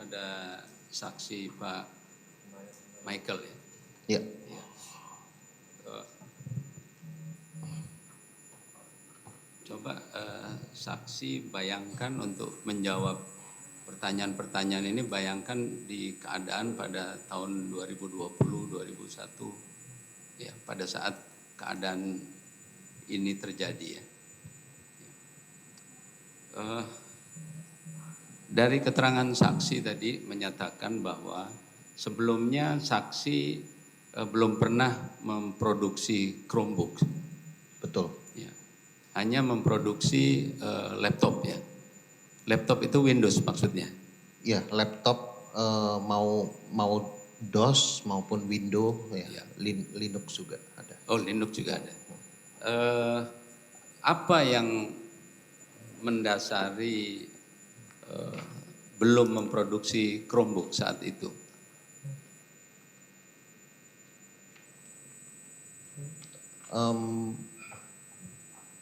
ada saksi Pak Michael ya. Ya. Ya. Coba saksi bayangkan untuk menjawab pertanyaan-pertanyaan ini, bayangkan di keadaan pada tahun 2020, 2001 ya, pada saat keadaan ini terjadi ya. Dari keterangan saksi tadi menyatakan bahwa sebelumnya saksi belum pernah memproduksi Chromebook. Betul. Ya. Hanya memproduksi laptop ya. Laptop itu Windows maksudnya? Ya, laptop mau DOS maupun Windows, ya. Linux juga ada. Oh, Linux juga ada. Apa yang mendasari belum memproduksi Chromebook saat itu?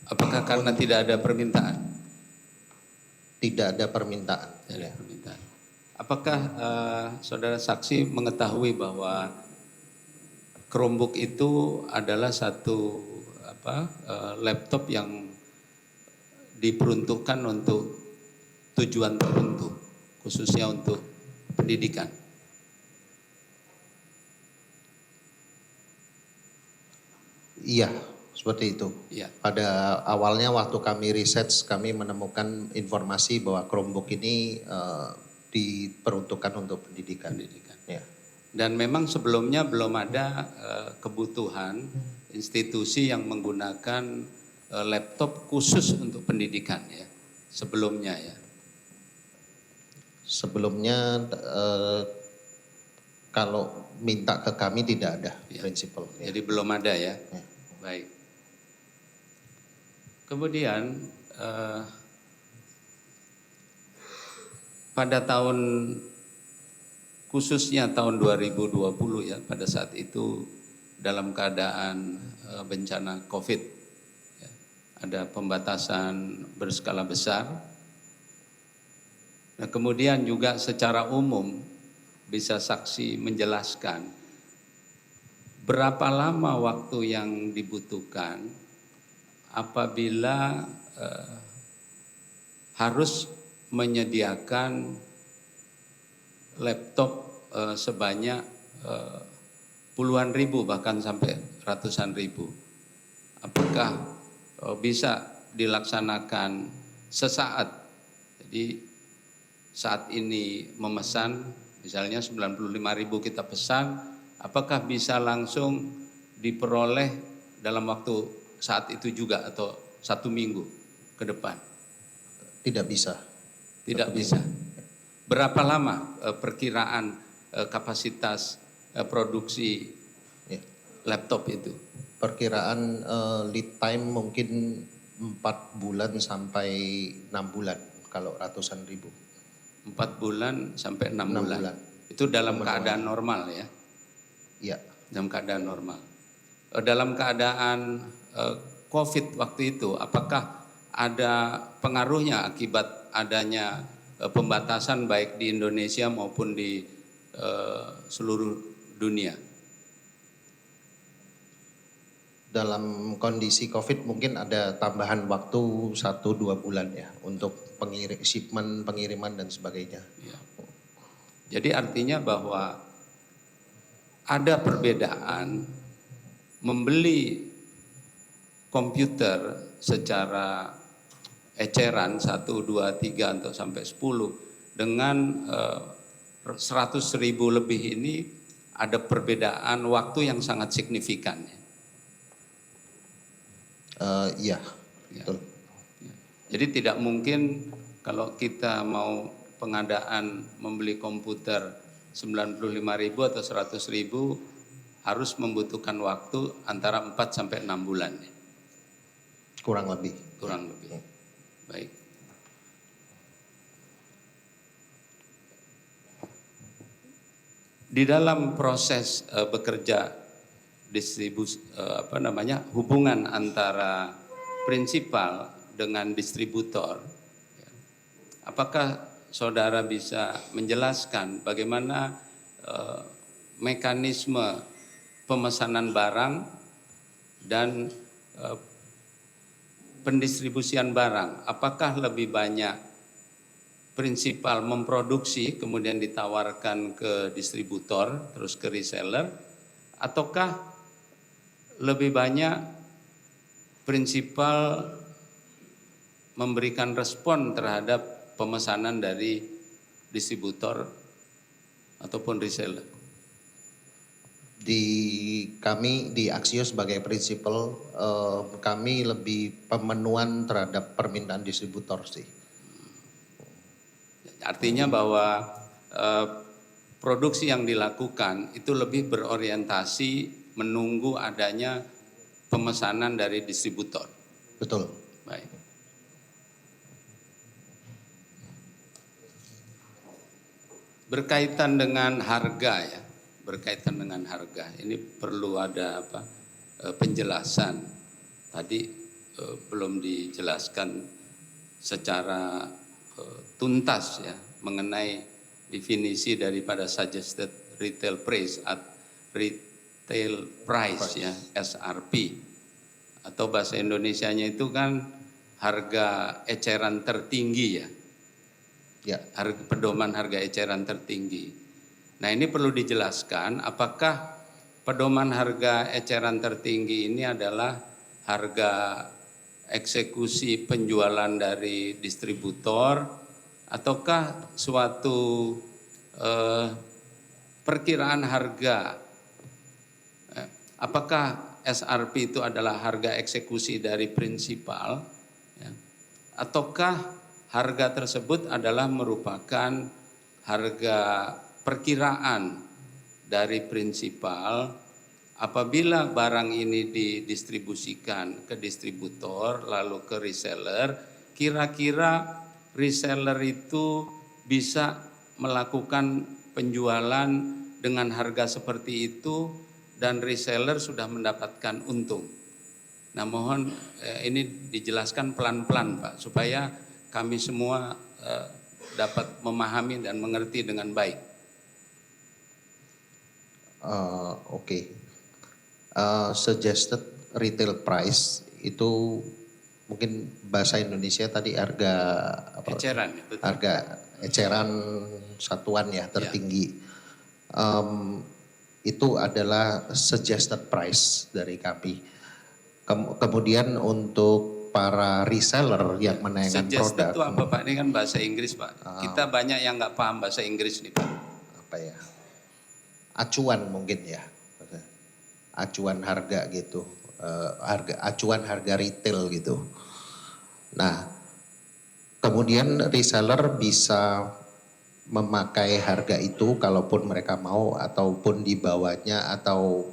Apakah karena tidak ada permintaan? Tidak ada permintaan. Tidak ada permintaan. Apakah saudara saksi mengetahui bahwa Chromebook itu adalah satu laptop yang diperuntukkan untuk tujuan tertentu, khususnya untuk pendidikan? Iya, seperti itu. Ya. Pada awalnya waktu kami research, kami menemukan informasi bahwa Chromebook ini diperuntukkan untuk pendidikan. Ya. Dan memang sebelumnya belum ada kebutuhan institusi yang menggunakan laptop khusus untuk pendidikan ya, sebelumnya ya. Sebelumnya kalau minta ke kami tidak ada prinsipal. Jadi belum ada ya. Baik. Kemudian pada tahun khususnya tahun 2020 ya, pada saat itu dalam keadaan bencana COVID ya, ada pembatasan berskala besar. Nah, kemudian juga secara umum bisa saksi menjelaskan berapa lama waktu yang dibutuhkan apabila harus menyediakan laptop sebanyak puluhan ribu bahkan sampai ratusan ribu. Apakah bisa dilaksanakan sesaat? Jadi saat ini memesan misalnya 95.000 kita pesan, apakah bisa langsung diperoleh dalam waktu saat itu juga atau 1 minggu ke depan? Tidak bisa. Tidak bisa. Berapa lama perkiraan kapasitas produksi laptop itu? Perkiraan lead time mungkin 4 bulan sampai 6 bulan kalau ratusan ribu. 4 bulan sampai 6 bulan. Itu dalam keadaan normal ya? Iya. Dalam keadaan normal. Dalam keadaan COVID waktu itu, apakah ada pengaruhnya akibat adanya pembatasan baik di Indonesia maupun di seluruh dunia? Dalam kondisi COVID mungkin ada tambahan waktu 1-2 bulan ya untuk pengiriman dan sebagainya. Ya. Jadi artinya bahwa ada perbedaan membeli komputer secara eceran 1, 2, 3 atau sampai 10 dengan 100.000 lebih ini, ada perbedaan waktu yang sangat signifikan. Iya, betul. Jadi tidak mungkin kalau kita mau pengadaan membeli komputer 95.000 atau 100.000 harus membutuhkan waktu antara 4 sampai 6 bulan. Kurang lebih. Kurang lebih. Baik. Di dalam proses bekerja distribusi hubungan antara prinsipal dengan distributor, apakah saudara bisa menjelaskan bagaimana mekanisme pemesanan barang dan pendistribusian barang. Apakah lebih banyak prinsipal memproduksi kemudian ditawarkan ke distributor terus ke reseller, ataukah lebih banyak prinsipal memberikan respon terhadap pemesanan dari distributor ataupun reseller? Di kami di Axio sebagai prinsipal kami lebih pemenuhan terhadap permintaan distributor sih. Artinya bahwa produksi yang dilakukan itu lebih berorientasi menunggu adanya pemesanan dari distributor. Betul. Baik. Berkaitan dengan harga ya, berkaitan dengan harga ini perlu ada penjelasan. Tadi belum dijelaskan secara tuntas ya mengenai definisi daripada suggested retail price ya, SRP, atau bahasa Indonesianya itu kan harga eceran tertinggi ya. Ya. Pedoman harga eceran tertinggi. Nah, ini perlu dijelaskan apakah pedoman harga eceran tertinggi ini adalah harga eksekusi penjualan dari distributor ataukah suatu perkiraan harga. Apakah SRP itu adalah harga eksekusi dari prinsipal ya, ataukah harga tersebut adalah merupakan harga perkiraan dari prinsipal apabila barang ini didistribusikan ke distributor lalu ke reseller, kira-kira reseller itu bisa melakukan penjualan dengan harga seperti itu dan reseller sudah mendapatkan untung. Nah, mohon ini dijelaskan pelan-pelan Pak supaya kami semua dapat memahami dan mengerti dengan baik. Oke. Suggested retail price itu mungkin bahasa Indonesia tadi harga Eceran, betul. Harga eceran satuan ya tertinggi. Itu adalah suggested price dari kami. Kemudian untuk para reseller yang menayangkan Suggested produk. itu apa Pak? Ini kan bahasa Inggris Pak. Kita banyak yang nggak paham bahasa Inggris nih Pak. Apa ya? Acuan mungkin ya. Acuan harga gitu. Acuan harga retail gitu. Nah, kemudian reseller bisa memakai harga itu kalaupun mereka mau ataupun di bawahnya atau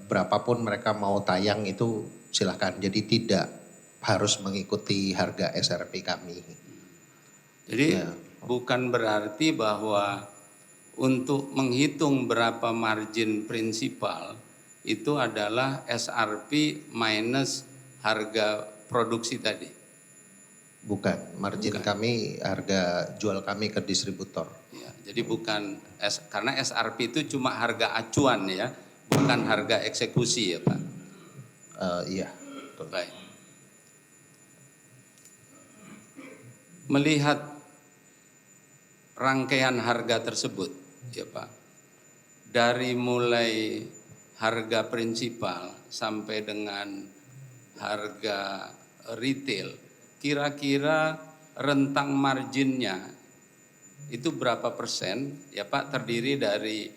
berapapun mereka mau tayang itu silakan. Jadi tidak harus mengikuti harga SRP kami. Jadi bukan berarti bahwa untuk menghitung berapa margin prinsipal itu adalah SRP minus harga produksi tadi. Bukan, margin kami harga jual kami ke distributor. Ya, jadi bukan karena SRP itu cuma harga acuan ya, bukan harga eksekusi ya Pak. Iya. Betul. Baik. Melihat rangkaian harga tersebut ya Pak, dari mulai harga prinsipal sampai dengan harga retail, kira-kira rentang marginnya itu berapa persen ya Pak, terdiri dari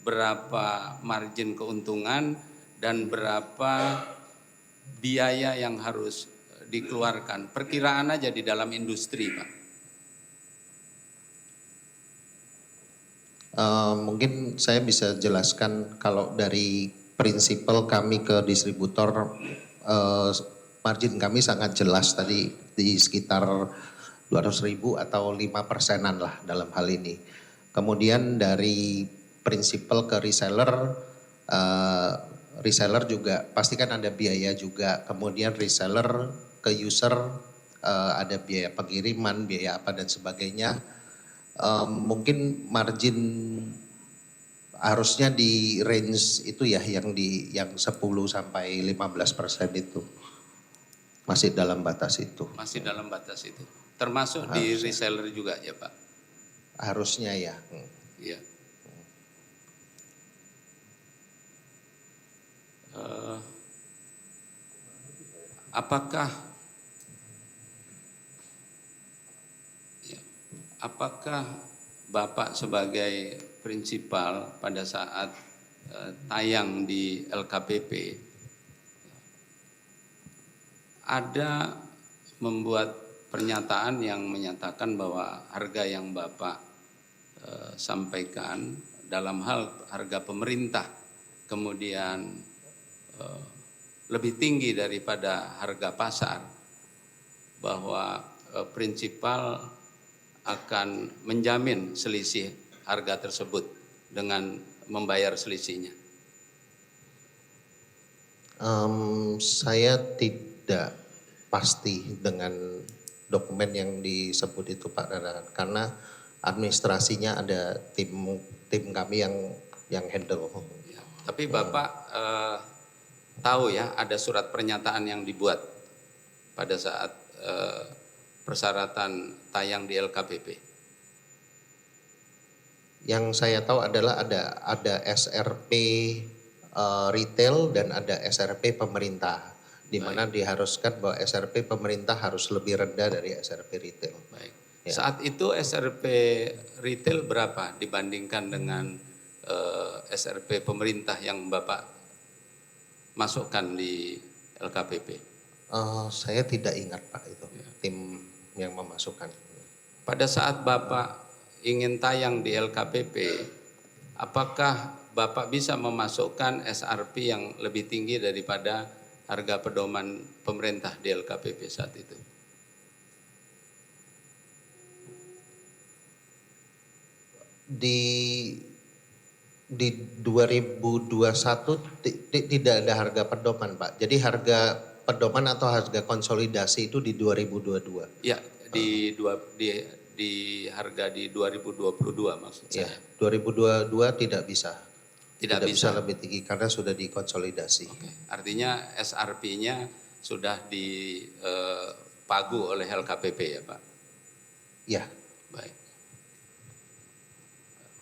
berapa margin keuntungan dan berapa biaya yang harus dikeluarkan, perkiraan aja di dalam industri Pak. Mungkin saya bisa jelaskan kalau dari prinsipal kami ke distributor margin kami sangat jelas tadi di sekitar 200.000 atau 5%-an lah dalam hal ini. Kemudian dari prinsipal ke reseller, reseller juga pasti kan ada biaya juga. Kemudian reseller ke user ada biaya pengiriman, biaya apa dan sebagainya. Mungkin margin harusnya di range itu ya yang 10 sampai 15% itu. Masih dalam batas itu. Masih dalam batas itu. Termasuk di reseller juga ya Pak? Harusnya ya. Iya. Apakah Bapak sebagai prinsipal pada saat tayang di LKPP ada membuat pernyataan yang menyatakan bahwa harga yang Bapak sampaikan dalam hal harga pemerintah kemudian lebih tinggi daripada harga pasar, bahwa prinsipal akan menjamin selisih harga tersebut dengan membayar selisihnya? Saya tidak pasti dengan dokumen yang disebut itu Pak Dadan, karena administrasinya ada tim kami yang handle. Ya, tapi Bapak tahu ya ada surat pernyataan yang dibuat pada saat persyaratan tayang di LKPP. Yang saya tahu adalah ada SRP retail dan ada SRP pemerintah, di mana diharuskan bahwa SRP pemerintah harus lebih rendah dari SRP retail. Baik. Ya. Saat itu SRP retail berapa dibandingkan dengan SRP pemerintah yang Bapak masukkan di LKPP? Saya tidak ingat Pak itu, tim yang memasukkan. Pada saat Bapak ingin tayang di LKPP, apakah Bapak bisa memasukkan SRP yang lebih tinggi daripada harga pedoman pemerintah di LKPP saat itu? Di 2021 tidak ada harga pedoman Pak. Jadi harga pedoman atau harga konsolidasi itu di 2022. Ya, di harga di 2022 maksud saya. Ya, 2022 tidak bisa. Tidak bisa bisa lebih tinggi karena sudah dikonsolidasi. Oke. Artinya SRP-nya sudah dipagu oleh LKPP ya Pak? Ya. Baik.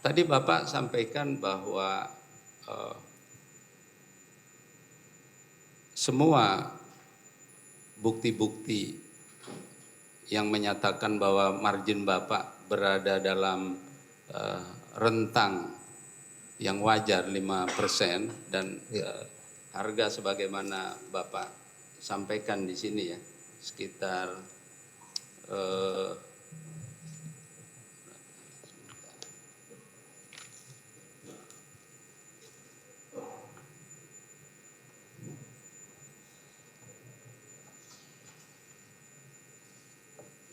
Tadi Bapak sampaikan bahwa semua bukti-bukti yang menyatakan bahwa margin Bapak berada dalam rentang yang wajar 5% dan harga sebagaimana Bapak sampaikan di sini ya, sekitar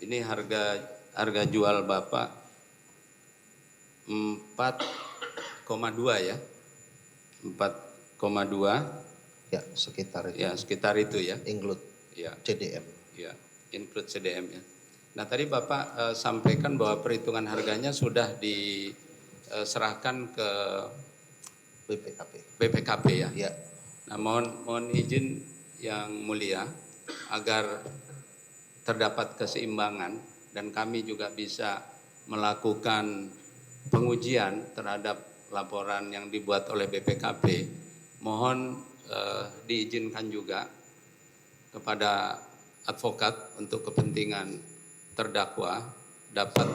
ini harga jual Bapak 4,2 ya. 4,2. Ya, sekitar itu. Ya, sekitar itu ya. Include Ya. CDM. Ya, include CDM ya. Nah, tadi Bapak sampaikan bahwa perhitungan harganya sudah diserahkan ke BPKP ya. Ya. Nah, mohon izin yang mulia agar terdapat keseimbangan dan kami juga bisa melakukan pengujian terhadap laporan yang dibuat oleh BPKP. Mohon diizinkan juga kepada advokat untuk kepentingan terdakwa dapat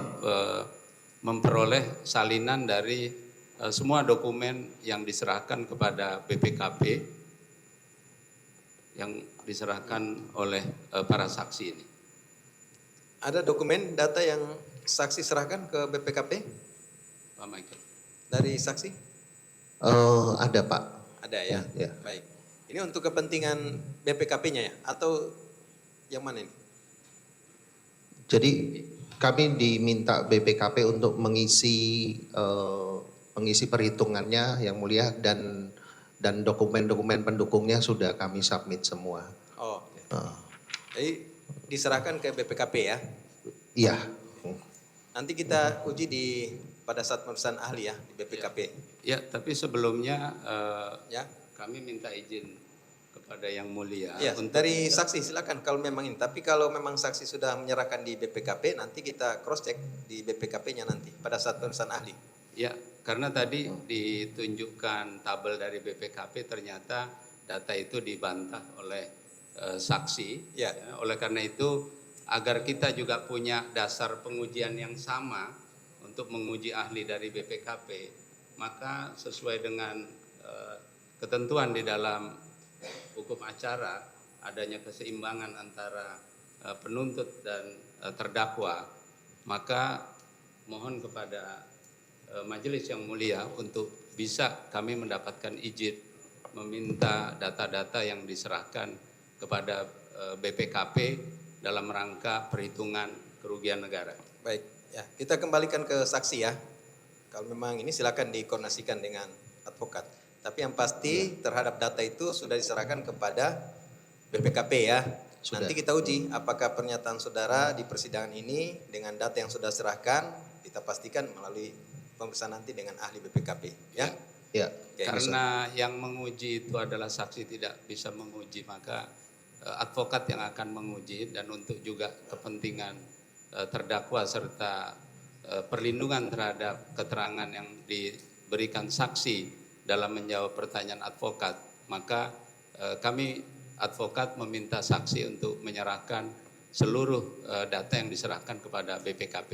memperoleh salinan dari semua dokumen yang diserahkan kepada BPKP yang diserahkan oleh para saksi ini. Ada dokumen data yang saksi serahkan ke BPKP Pak Michael. dari saksi? Ada Pak. Ada ya? Ya. Baik. Ini untuk kepentingan BPKP-nya ya? Atau yang mana ini? Jadi kami diminta BPKP untuk mengisi perhitungannya yang mulia dan dokumen-dokumen pendukungnya sudah kami submit semua. Oh, oke. Jadi diserahkan ke BPKP ya? Iya. Nanti kita uji pada saat pemeriksaan ahli ya di BPKP. Ya, tapi sebelumnya Ya. kami minta izin kepada Yang Mulia. Ya, dari saksi silakan kalau memang ini. Tapi kalau memang saksi sudah menyerahkan di BPKP, nanti kita cross check di BPKP-nya nanti pada saat pemeriksaan ahli. Ya, karena tadi ditunjukkan tabel dari BPKP ternyata data itu dibantah oleh saksi. Ya. Oleh karena itu agar kita juga punya dasar pengujian yang sama untuk menguji ahli dari BPKP, maka sesuai dengan ketentuan di dalam hukum acara adanya keseimbangan antara penuntut dan terdakwa, maka mohon kepada majelis yang mulia untuk bisa kami mendapatkan izin meminta data-data yang diserahkan kepada BPKP dalam rangka perhitungan kerugian negara. Baik, ya kita kembalikan ke saksi ya. Kalau memang ini silakan dikoordinasikan dengan advokat. Tapi yang pasti terhadap data itu sudah diserahkan kepada BPKP ya. Sudah. Nanti kita uji apakah pernyataan saudara di persidangan ini dengan data yang sudah serahkan kita pastikan melalui pemeriksaan nanti dengan ahli BPKP ya. Ya. Oke, Karena yang menguji itu adalah saksi tidak bisa menguji, maka advokat yang akan menguji, dan untuk juga kepentingan terdakwa serta perlindungan terhadap keterangan yang diberikan saksi dalam menjawab pertanyaan advokat, maka kami advokat meminta saksi untuk menyerahkan seluruh data yang diserahkan kepada BPKP.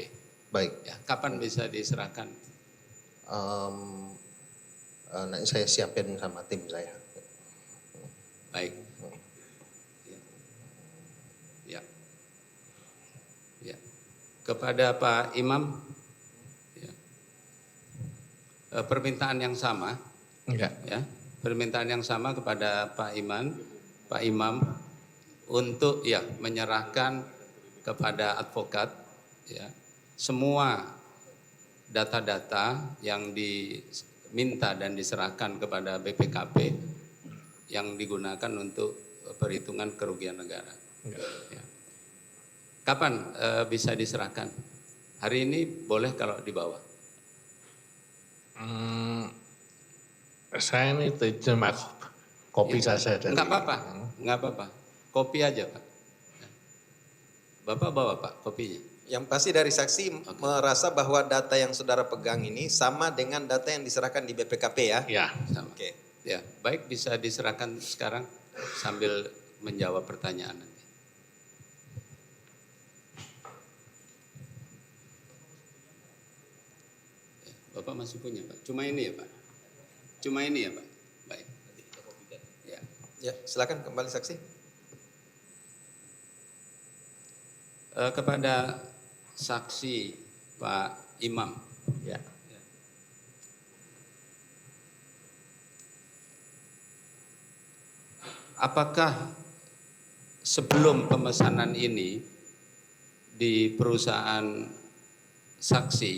Baik. Ya, kapan bisa diserahkan? Nanti saya siapin sama tim saya. Baik. Ya. Ya. Kepada Pak Imam, ya. Permintaan yang sama. Enggak. Ya, permintaan yang sama kepada Pak Imam untuk ya menyerahkan kepada advokat ya semua data-data yang diminta dan diserahkan kepada BPKP yang digunakan untuk perhitungan kerugian negara. Ya. Kapan bisa diserahkan? Hari ini boleh kalau dibawa. Saya ini cuma kopi saja. dari- Enggak apa-apa, enggak apa-apa. Kopi aja, Pak. Bapak bawa, Pak, kopinya. Yang pasti dari saksi merasa bahwa data yang saudara pegang ini sama dengan data yang diserahkan di BPKP ya. Ya. Sama. Oke. Ya, baik, bisa diserahkan sekarang sambil menjawab pertanyaan nanti. Bapak masih punya, Pak? Cuma ini ya, Pak? Cuma ini ya, Pak? Baik. Ya. Ya, silakan kembali saksi. Kepada saksi Pak Imam. Ya. Apakah sebelum pemesanan ini di perusahaan saksi,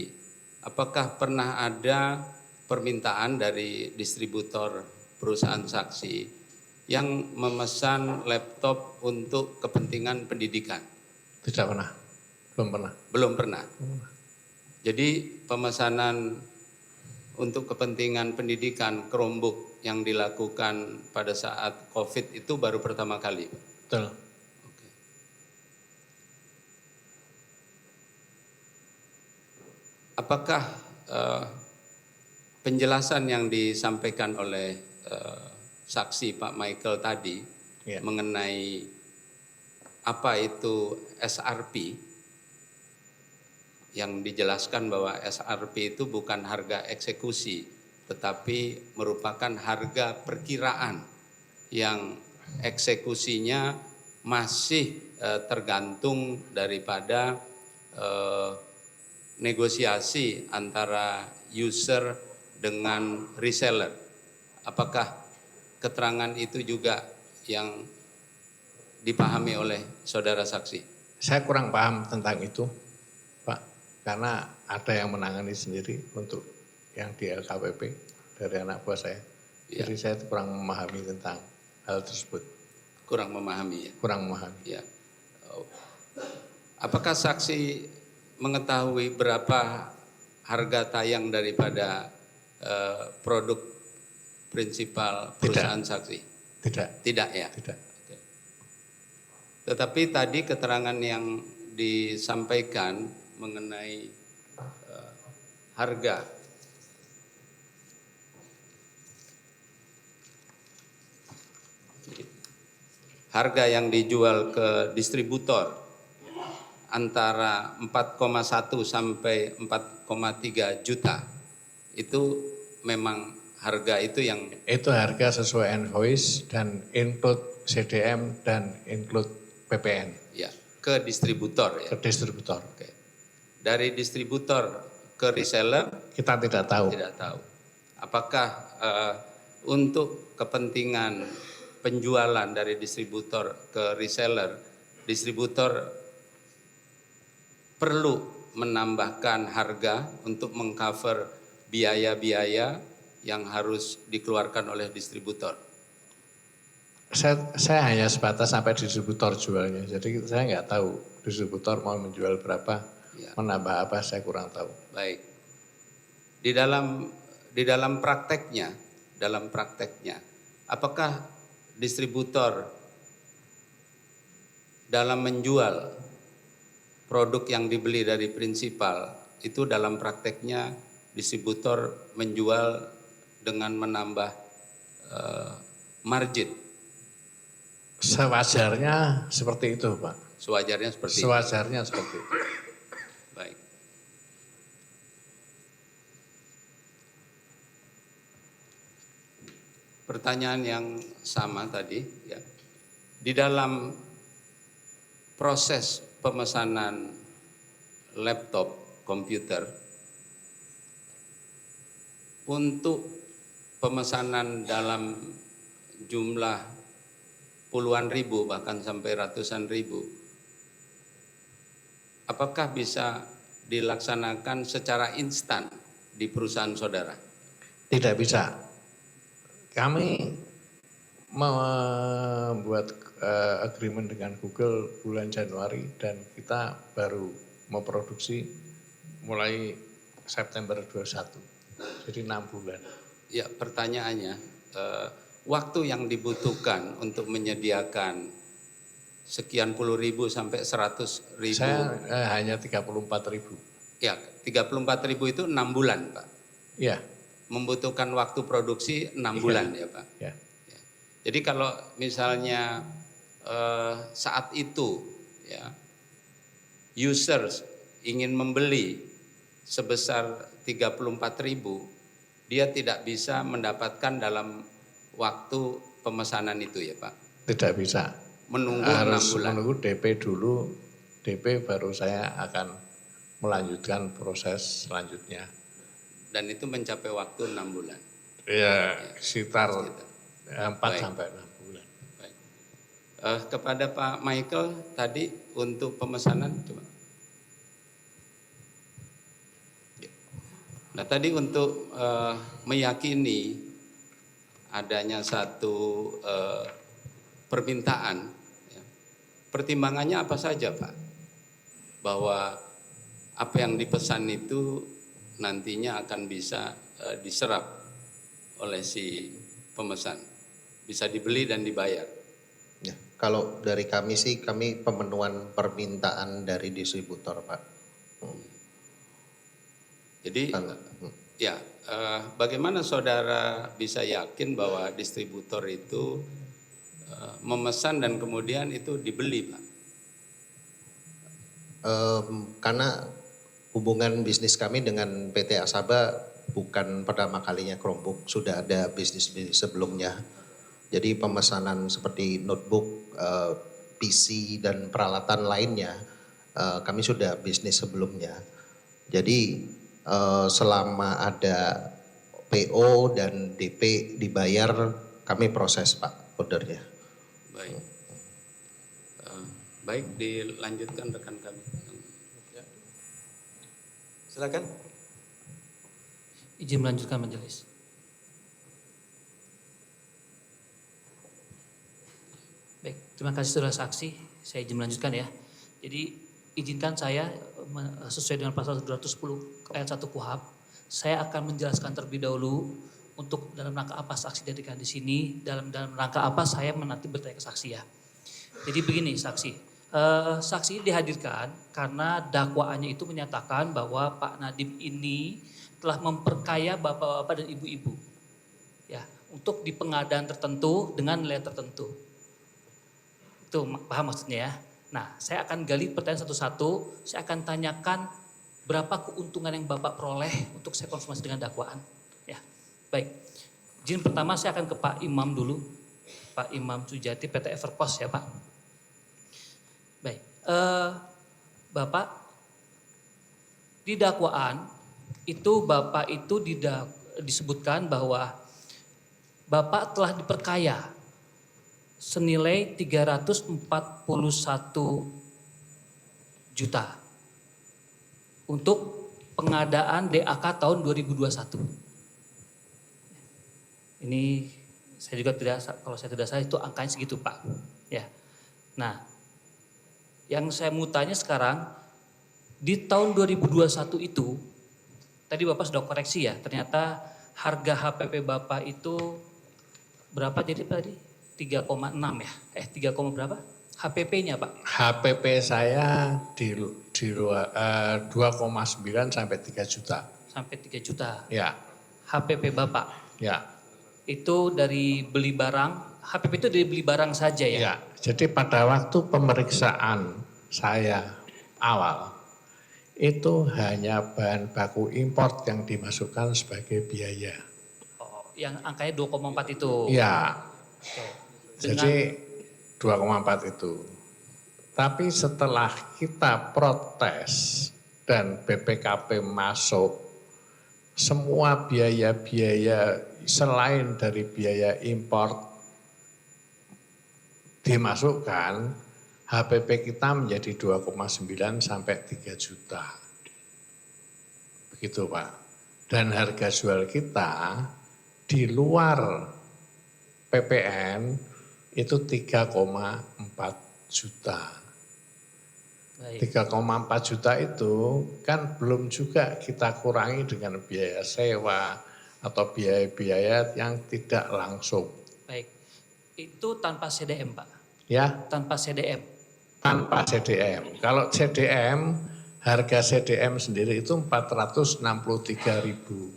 apakah pernah ada permintaan dari distributor perusahaan saksi yang memesan laptop untuk kepentingan pendidikan? Tidak pernah. Belum pernah. Belum pernah. Jadi pemesanan untuk kepentingan pendidikan Chromebook yang dilakukan pada saat COVID itu baru pertama kali. Betul. Oke. Apakah penjelasan yang disampaikan oleh saksi Pak Michael tadi Ya. mengenai apa itu SRP, yang dijelaskan bahwa SRP itu bukan harga eksekusi, tetapi merupakan harga perkiraan yang eksekusinya masih tergantung daripada negosiasi antara user dengan reseller. Apakah keterangan itu juga yang dipahami oleh saudara saksi? Saya kurang paham tentang itu, Pak. Karena ada yang menangani sendiri untuk yang di LKPP dari anak buah saya. Ya. Jadi saya itu kurang memahami tentang hal tersebut. Kurang memahami ya? Kurang memahami. Ya. Apakah saksi mengetahui berapa harga tayang daripada produk prinsipal perusahaan saksi? Tidak, Tidak ya? tidak. Oke. Tetapi tadi keterangan yang disampaikan mengenai harga yang dijual ke distributor antara 4,1 sampai 4,3 juta, itu memang harga itu yang Itu harga sesuai invoice dan include CDM dan include PPN ya ke distributor ya. ke distributor. Oke. Dari distributor ke reseller Kita tidak tahu. tidak tahu. Apakah untuk kepentingan penjualan dari distributor ke reseller, distributor perlu menambahkan harga untuk mengcover biaya-biaya yang harus dikeluarkan oleh distributor. Saya hanya sebatas sampai distributor jualnya, jadi saya nggak tahu distributor mau menjual berapa, Ya. menambah apa, saya kurang tahu. Baik. Di dalam prakteknya, apakah distributor dalam menjual produk yang dibeli dari prinsipal itu dalam prakteknya distributor menjual dengan menambah margin? Sewajarnya seperti itu, Pak. Sewajarnya seperti itu. Sewajarnya seperti itu. Baik. Pertanyaan yang sama tadi, ya. Di dalam proses pemesanan laptop komputer, untuk pemesanan dalam jumlah puluhan ribu bahkan sampai ratusan ribu, apakah bisa dilaksanakan secara instan di perusahaan saudara? Tidak bisa. Kami membuat agreement dengan Google bulan Januari dan kita baru memproduksi mulai September 21. Jadi 6 bulan. Ya, pertanyaannya, waktu yang dibutuhkan untuk menyediakan sekian puluh ribu sampai 100 ribu. Saya hanya 34.000. Ya, 34.000 itu 6 bulan, Pak. Iya. Membutuhkan waktu produksi 6 bulan ya, Pak. Ya. Ya. Jadi kalau misalnya saat itu ya users ingin membeli sebesar 34.000, dia tidak bisa mendapatkan dalam waktu pemesanan itu ya, Pak. Tidak bisa. Menunggu Harus 6 bulan. menunggu DP dulu. DP baru saya akan melanjutkan proses selanjutnya. Dan itu mencapai waktu 6 bulan. Ya, sekitar Sekitar. 4 Baik. sampai 6 bulan. Baik. Kepada Pak Michael tadi untuk pemesanan coba. Nah tadi untuk meyakini adanya satu permintaan, ya, pertimbangannya apa saja Pak? Bahwa apa yang dipesan itu nantinya akan bisa diserap oleh si pemesan, bisa dibeli dan dibayar. Ya, kalau dari kami sih, kami pemenuhan permintaan dari distributor, Pak. Jadi ya bagaimana saudara bisa yakin bahwa distributor itu memesan dan kemudian itu dibeli, Pak? Karena hubungan bisnis kami dengan PT Asaba bukan pertama kalinya Chromebook, sudah ada bisnis sebelumnya. Jadi pemesanan seperti notebook, PC dan peralatan lainnya kami sudah bisnis sebelumnya. Jadi selama ada PO dan DP dibayar, kami proses Pak ordernya. Baik. Baik, dilanjutkan rekan kami. Silakan. Izin melanjutkan majelis. Baik, terima kasih saudara saksi. Saya izin melanjutkan ya. Jadi izinkan saya sesuai dengan pasal 210 ayat 1 KUHP, saya akan menjelaskan terlebih dahulu untuk dalam rangka apa saksi dihadirkan di sini, dalam rangka apa saya nanti bertanya ke saksi ya. Jadi begini saksi, saksi dihadirkan karena dakwaannya itu menyatakan bahwa Pak Nadiem ini telah memperkaya bapak-bapak dan ibu-ibu, ya, untuk di pengadaan tertentu dengan nilai tertentu. Itu paham maksudnya ya. Nah, saya akan gali pertanyaan satu-satu, saya akan tanyakan berapa keuntungan yang Bapak peroleh untuk saya konfirmasi dengan dakwaan. Ya, baik. Izin pertama saya akan ke Pak Imam dulu, Pak Imam Sujati PT Evercost ya Pak. Baik, Bapak di dakwaan itu Bapak itu disebutkan bahwa Bapak telah diperkaya senilai 341 juta untuk pengadaan DAK tahun 2021. Ini saya juga tidak, kalau saya tidak salah itu angkanya segitu Pak. Ya. Nah, yang saya mau tanya sekarang, di tahun 2021 itu, tadi Bapak sudah koreksi ya, ternyata harga HPP Bapak itu berapa jadi tadi? 3,6 ya? 3, berapa? HPP-nya Pak? HPP saya di 2,9 sampai 3 juta. Sampai 3 juta. Ya, HPP Bapak? ya. Itu dari beli barang, HPP itu dari beli barang saja ya? Ya, jadi pada waktu pemeriksaan saya awal, itu hanya bahan baku import yang dimasukkan sebagai biaya. Oh, yang angkanya 2,4 itu? Ya, Oke. jadi 2,4 itu. Tapi setelah kita protes dan BPKP masuk, semua biaya-biaya selain dari biaya import dimasukkan, HPP kita menjadi 2,9 sampai 3 juta. Begitu Pak. Dan harga jual kita di luar PPN itu 3,4 juta. Baik. 3,4 juta itu kan belum juga kita kurangi dengan biaya sewa atau biaya-biaya yang tidak langsung. Baik. Itu tanpa CDM Pak? Ya, Tanpa CDM? tanpa CDM. Kalau CDM, harga CDM sendiri itu 463.000.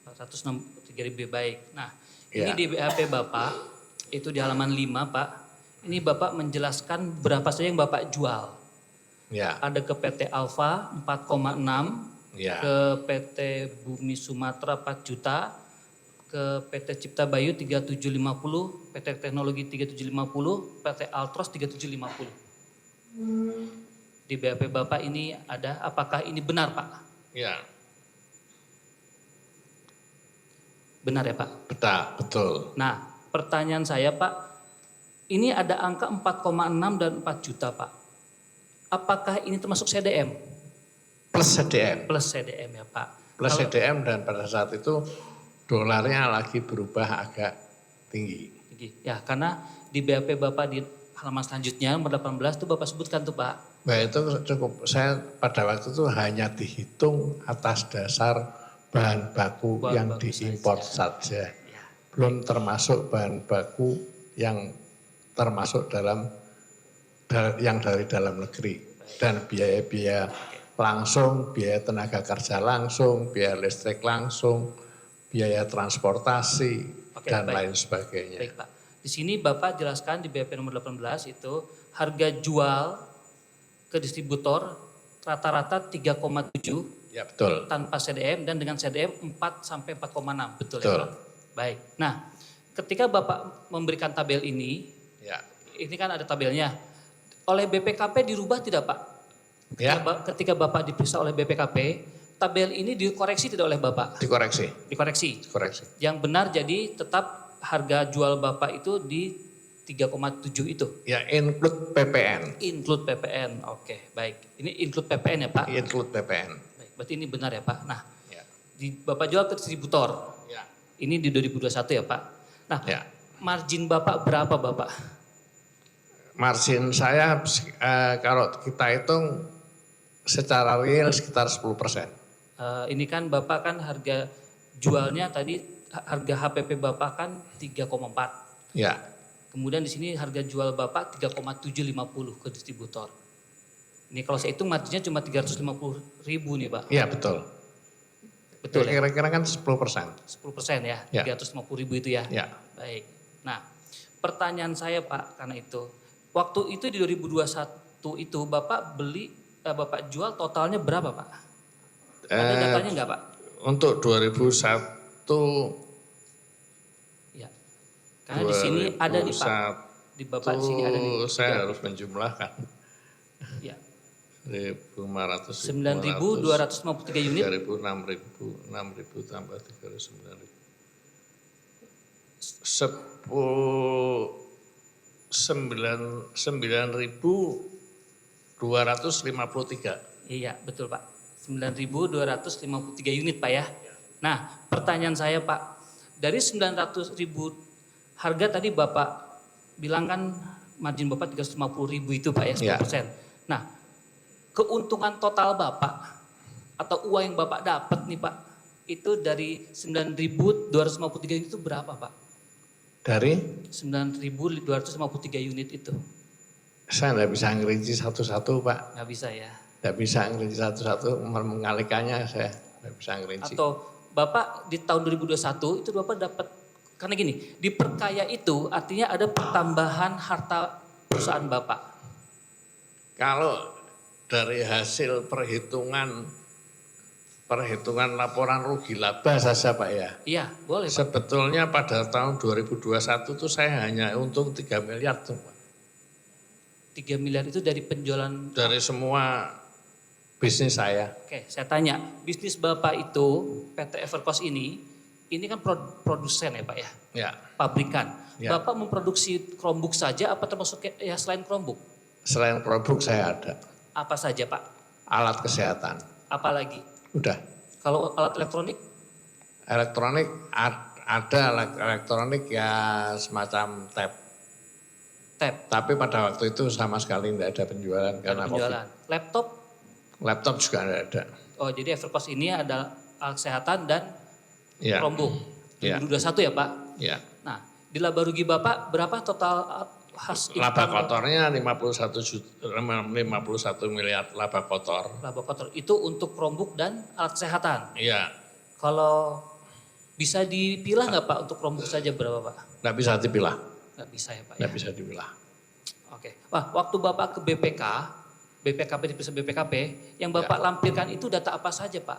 463.000 baik. Nah, Ya. ini di BAP Bapak, itu di halaman 5 Pak, ini Bapak menjelaskan berapa saja yang Bapak jual. Ya, Ada ke PT Alfa 4,6, ya, ke PT Bumi Sumatera 4 juta, ke PT Cipta Bayu 3750, PT Teknologi 3750, PT Altros 3750. Di BAP Bapak ini ada, apakah ini benar Pak? ya, Benar ya Pak? betul. Nah, pertanyaan saya Pak, ini ada angka 4,6 dan 4 juta Pak. Apakah ini termasuk CDM? Plus CDM. Plus CDM ya Pak. Plus Kalau- CDM dan pada saat itu dolarnya lagi berubah agak tinggi. Ya, karena di BAP Bapak di halaman selanjutnya nomor 18 itu Bapak sebutkan tuh Pak. Nah itu cukup, saya pada waktu itu hanya dihitung atas dasar bahan baku Bahan yang baku diimpor saja. Ya, Belum termasuk bahan baku yang termasuk yang dari dalam negeri. Dan biaya-biaya langsung, biaya tenaga kerja langsung, biaya listrik langsung, biaya transportasi, Oke, dan baik. lain sebagainya. baik Pak. Di sini Bapak jelaskan di BAP nomor 18 itu harga jual ke distributor rata-rata 3,7 Ya betul. tanpa CDM dan dengan CDM 4 sampai 4,6. Betul, Betul. ya Pak? Baik. Nah, ketika Bapak memberikan tabel ini Ya. kan ada tabelnya. Oleh BPKP dirubah tidak Pak? Ya, Ketika Bapak diperiksa oleh BPKP, tabel ini dikoreksi tidak oleh Bapak? dikoreksi. Dikoreksi. Yang benar jadi tetap harga jual Bapak itu di 3,7 itu. Ya include PPN. Include PPN. Oke, baik. Ini include PPN ya Pak? Include PPN. Baik, berarti ini benar ya Pak. Nah, Ya. Bapak jual ke distributor. Ya. Ini di 2021 ya Pak. Nah, Ya. margin Bapak berapa Bapak? Margin saya kalau kita hitung secara real sekitar 10%. Ini kan Bapak kan harga jualnya tadi harga HPP Bapak kan 3,4. Ya, Kemudian di sini harga jual Bapak 3,750 ke distributor. Ini kalau saya hitung marginnya cuma 350.000 nih Pak. iya betul. Betul ya? Kira-kira kan 10%. 10% ya, Ya. 350.000 itu ya? Ya. Baik. Nah, pertanyaan saya Pak karena itu. Waktu itu di 2021 itu Bapak Bapak jual totalnya berapa Pak? Ada datanya enggak Pak? Untuk 2001 Ya. Karena di sini ada nih Pak. Di Bapak di sini ada nih. saya harus menjumlahkan. Ya. 1.500, 9.253 unit. 3.000, 6.000 tambah 3.000, 9.253. Iya, betul Pak. 9.253 unit Pak ya. Nah, pertanyaan saya Pak, dari 900.000 harga tadi Bapak bilang kan margin Bapak 350.000 itu Pak ya, 10%. Nah, keuntungan total Bapak atau uang yang Bapak dapat nih Pak, itu dari 9.253 unit itu berapa Pak? Dari 9.253 unit itu. saya tidak bisa ngerinci satu-satu Pak. Nggak bisa ya. Tidak bisa ngerinci satu-satu, mengalikannya saya tidak bisa ngerinci. Atau Bapak di tahun 2021 itu Bapak dapat, karena gini, diperkaya itu artinya ada pertambahan harta perusahaan Bapak. Kalau dari hasil perhitungan laporan rugi laba saja Pak ya. Iya, boleh Pak. Sebetulnya pada tahun 2021 itu saya hanya untung 3 miliar tuh Pak. 3 miliar itu dari penjualan. Dari semua bisnis saya. Oke, saya tanya, bisnis Bapak itu PT Evercost ini kan produsen ya Pak ya? Ya, Pabrikan. Ya. Bapak memproduksi Chromebook saja apa termasuk ya selain Chromebook? selain produk saya ada. Apa saja Pak? Alat kesehatan. Apa lagi? Udah. Kalau alat elektronik? Elektronik ada elektronik ya semacam tab. Tab. Tapi pada waktu itu sama sekali tidak ada penjualan karena Penjualan. Laptop? COVID. Laptop juga tidak ada. Oh, jadi Evercost ini ada alat kesehatan dan Ya. Chromebook. Ya. 2021 ya Pak? Ya. Nah, di laba rugi Bapak berapa total Laba kotornya 51 miliar laba kotor. Laba kotor itu untuk Chromebook dan alat kesehatan. Iya. Kalau bisa dipilah nggak Pak untuk Chromebook saja berapa Pak? Nggak bisa dipilah. Nggak bisa ya Pak ya? Nggak bisa dipilah. Oke. Wah, waktu Bapak ke BPKP diperiksa BPKP, yang Bapak lampirkan itu data apa saja Pak?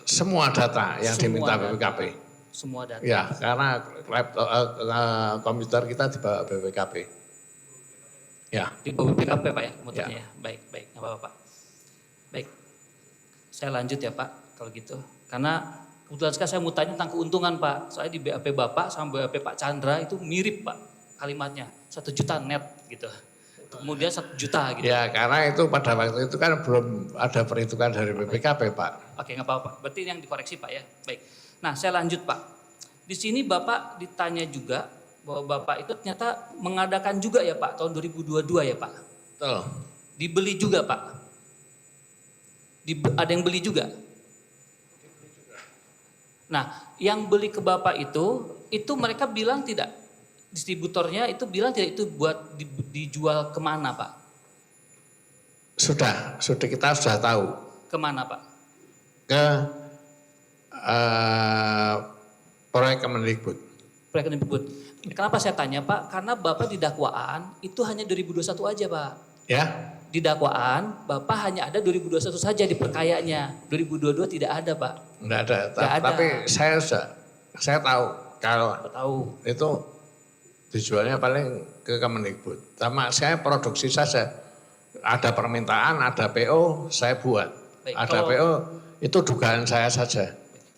Semua data yang Semua diminta data. BPKP. Semua data. Ya, karena komputer kita di bawah BPKP. Ya, Di bawah BPKP Pak ya komputernya ya. Baik, nggak apa-apa Pak. Baik, saya lanjut ya Pak kalau gitu. Karena kebetulan sekali saya mau tanya tentang keuntungan Pak. Soalnya di BAP Bapak sama BAP Pak Chandra itu mirip Pak kalimatnya. 1 juta net gitu. Kemudian 1 juta gitu. ya karena itu pada waktu itu kan belum ada perhitungan dari BPKP Pak. Oke, nggak apa-apa. Berarti yang dikoreksi Pak ya. Baik. Nah, saya lanjut Pak. Di sini Bapak ditanya juga bahwa Bapak itu ternyata mengadakan juga ya Pak tahun 2022 ya Pak. Betul. Dibeli juga Pak. Ada yang beli juga. Nah, yang beli ke Bapak itu mereka bilang tidak, distributornya itu bilang tidak itu buat dijual kemana Pak? Sudah kita sudah tahu Kemana Pak? ke proyek Kemendikbud. Proyek Kemendikbud. Kenapa saya tanya Pak? Karena Bapak di dakwaan itu hanya 2021 aja Pak. Ya, Di dakwaan Bapak hanya ada 2021 saja diperkayanya. 2022 tidak ada Pak. enggak ada. Nggak ada. Tapi saya tahu kalau Bapak tahu. itu dijualnya paling ke Kemendikbud. Sama saya produksi saja. Ada permintaan, ada PO, saya buat. Baik, Ada kalau- PO, itu dugaan saya saja.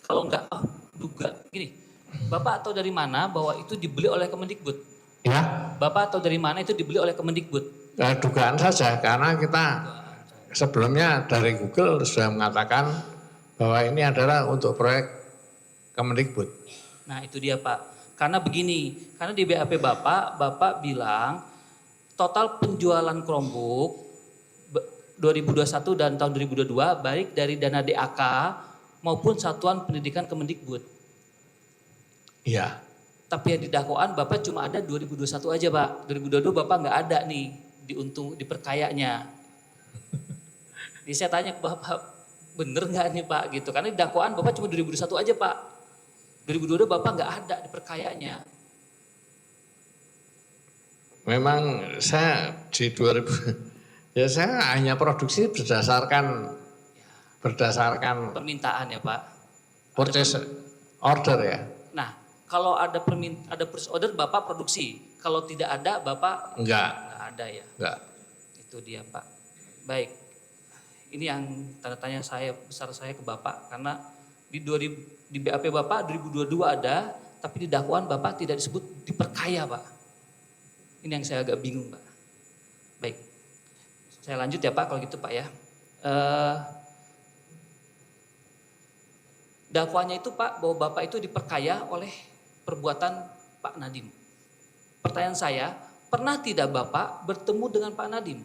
Kalau enggak, duga. Gini, Bapak tahu dari mana bahwa itu dibeli oleh Kemendikbud? Ya, Bapak tahu dari mana itu dibeli oleh Kemendikbud? dugaan saja karena kita sebelumnya dari Google sudah mengatakan bahwa ini adalah untuk proyek Kemendikbud. Nah itu dia Pak. Karena begini, karena di BAP Bapak bilang total penjualan Chromebook 2021 dan tahun 2022 baik dari dana DAK maupun Satuan Pendidikan Kemendikbud. Iya. Tapi yang di dakwaan Bapak cuma ada 2021 aja Pak. 2022 Bapak nggak ada nih diperkayanya. Jadi saya tanya ke Bapak, bener nggak nih Pak gitu? Karena di dakwaan Bapak cuma 2021 aja Pak. 2022 Bapak nggak ada diperkayanya. Memang saya di 2000 ya saya hanya produksi berdasarkan Permintaan ya Pak. purchase order ya. Nah, kalau ada purchase order Bapak produksi. Kalau tidak ada Bapak Enggak. nggak ada ya. Enggak. Itu dia Pak. Baik. Ini yang tanda tanya besar saya ke Bapak karena di BAP Bapak 2022 ada, tapi di dakwaan Bapak tidak disebut diperkaya Pak. Ini yang saya agak bingung Pak. Baik. Saya lanjut ya Pak kalau gitu Pak ya. Dakwaannya itu Pak bahwa Bapak itu diperkaya oleh perbuatan Pak Nadiem. Pertanyaan saya, pernah tidak Bapak bertemu dengan Pak Nadiem?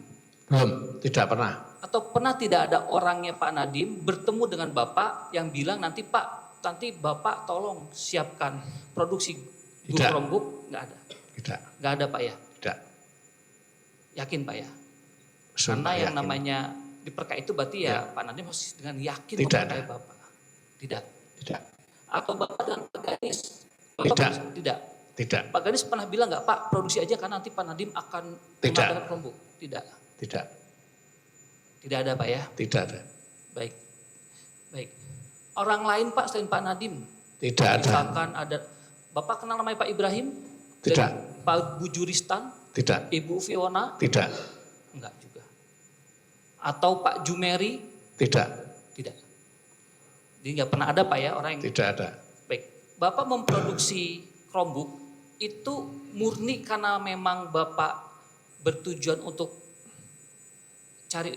Belum, tidak pernah. Atau pernah tidak ada orangnya Pak Nadiem bertemu dengan Bapak yang bilang nanti Pak, nanti Bapak tolong siapkan produksi guru Tidak. Chromebook? Nggak ada. Tidak. Nggak ada Pak ya? Tidak. Yakin Pak ya? Sumpah Karena yang yakin. namanya diperkaya itu berarti ya Pak Nadiem harus dengan yakin Tidak memperkaya ada. Bapak. Tidak. Tidak. Atau Bapak dengan Pak Ganis? Tidak. Tidak. Tidak. Pak Ganis pernah bilang nggak Pak produksi aja karena nanti Pak Nadiem akan Tidak. mengadakan Chromebook? Tidak. Tidak. Tidak ada Pak ya? Tidak ada. Baik. Baik. Orang lain Pak selain Pak Nadiem? Tidak ada. Misalkan ada, Bapak kenal namanya Pak Ibrahim? Tidak. Dan Pak Bujuristan? Tidak. Ibu Fiona? Tidak. Enggak juga. Atau Pak Jumeri? Tidak. Tidak. Jadi nggak pernah ada Pak ya orang yang... Tidak ada. Baik. Bapak memproduksi Chromebook itu murni karena memang Bapak bertujuan untuk cari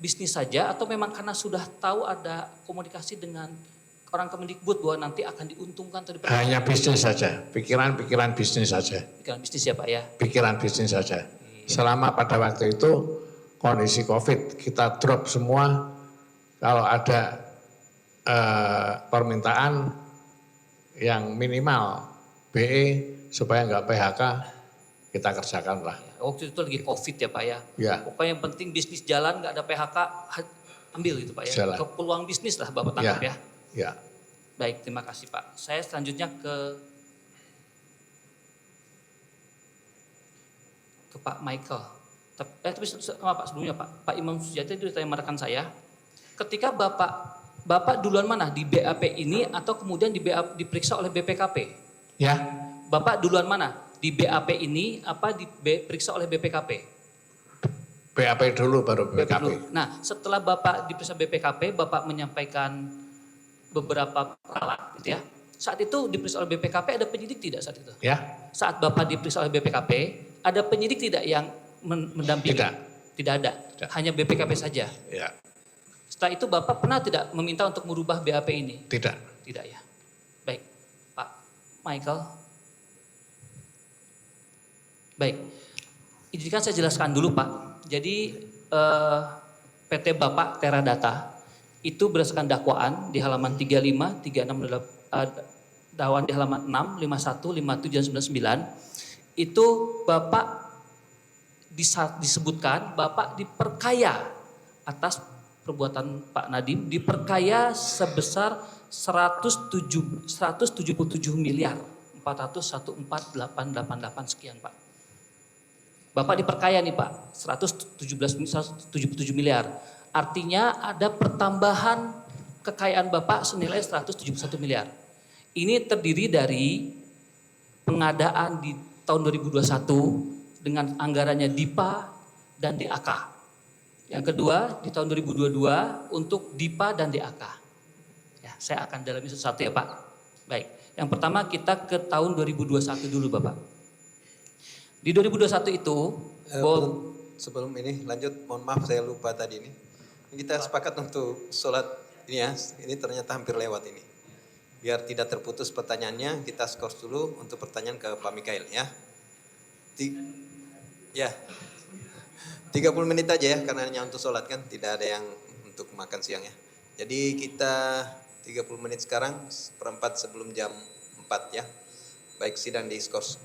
bisnis saja atau memang karena sudah tahu ada komunikasi dengan orang Kemendikbud bahwa nanti akan diuntungkan atau diperkaya? Hanya bisnis saja. Pikiran-pikiran bisnis saja. Pikiran bisnis ya Pak ya. Pikiran bisnis saja. Selama pada waktu itu kondisi COVID kita drop semua. Kalau ada permintaan yang minimal BE supaya nggak PHK kita kerjakan lah. Waktu itu lagi COVID ya Pak ya. Ya. Pokoknya yang penting bisnis jalan, nggak ada PHK, ambil gitu Pak ya. Jalan. Ke peluang bisnis lah Bapak tangkap ya. Ya. Baik, terima kasih Pak. Saya selanjutnya ke Pak Michael. Tapi sama Pak sebelumnya Pak Imam Sujati itu ditanya rekan saya. Ketika Bapak duluan mana di BAP ini atau kemudian diperiksa oleh BPKP? Ya. Bapak duluan mana? Di BAP ini apa diperiksa oleh BPKP? BAP dulu baru BAP BKP. dulu. Nah, setelah Bapak diperiksa BPKP, Bapak menyampaikan beberapa alat gitu ya. Saat itu diperiksa oleh BPKP ada penyidik tidak saat itu? Ya. Saat Bapak diperiksa oleh BPKP, ada penyidik tidak yang mendampingi? Tidak. Tidak ada. Tidak. Hanya BPKP saja. Ya. Setelah itu Bapak pernah tidak meminta untuk merubah BAP ini? Tidak. Tidak ya. Baik, Pak Michael. Baik, izinkan saya jelaskan dulu Pak. Jadi PT Bapak Teradata itu berdasarkan dakwaan di halaman 35, 36, dakwaan di halaman 6, 51, 57, dan 99. Itu Bapak disebutkan Bapak diperkaya atas perbuatan Pak Nadiem, diperkaya sebesar 177 miliar 401,4888 sekian Pak. Bapak diperkaya nih Pak, 177 miliar. Artinya ada pertambahan kekayaan Bapak senilai 171 miliar. Ini terdiri dari pengadaan di tahun 2021 dengan anggarannya DIPA dan DAK. Yang kedua di tahun 2022 untuk DIPA dan DAK. Ya, saya akan dalami satu-satu ya Pak. Baik, yang pertama kita ke tahun 2021 dulu Bapak. Di 2021 itu, sebelum ini lanjut, mohon maaf saya lupa tadi ini. Kita sepakat untuk sholat ini ya, ini ternyata hampir lewat ini. Biar tidak terputus pertanyaannya, kita skor dulu untuk pertanyaan ke Pak Mikael ya. Ya, 30 menit aja ya, karena hanya untuk sholat kan, tidak ada yang untuk makan siang ya. Jadi kita 30 menit sekarang, seperempat sebelum jam 4 ya. Baik, sidang diskors.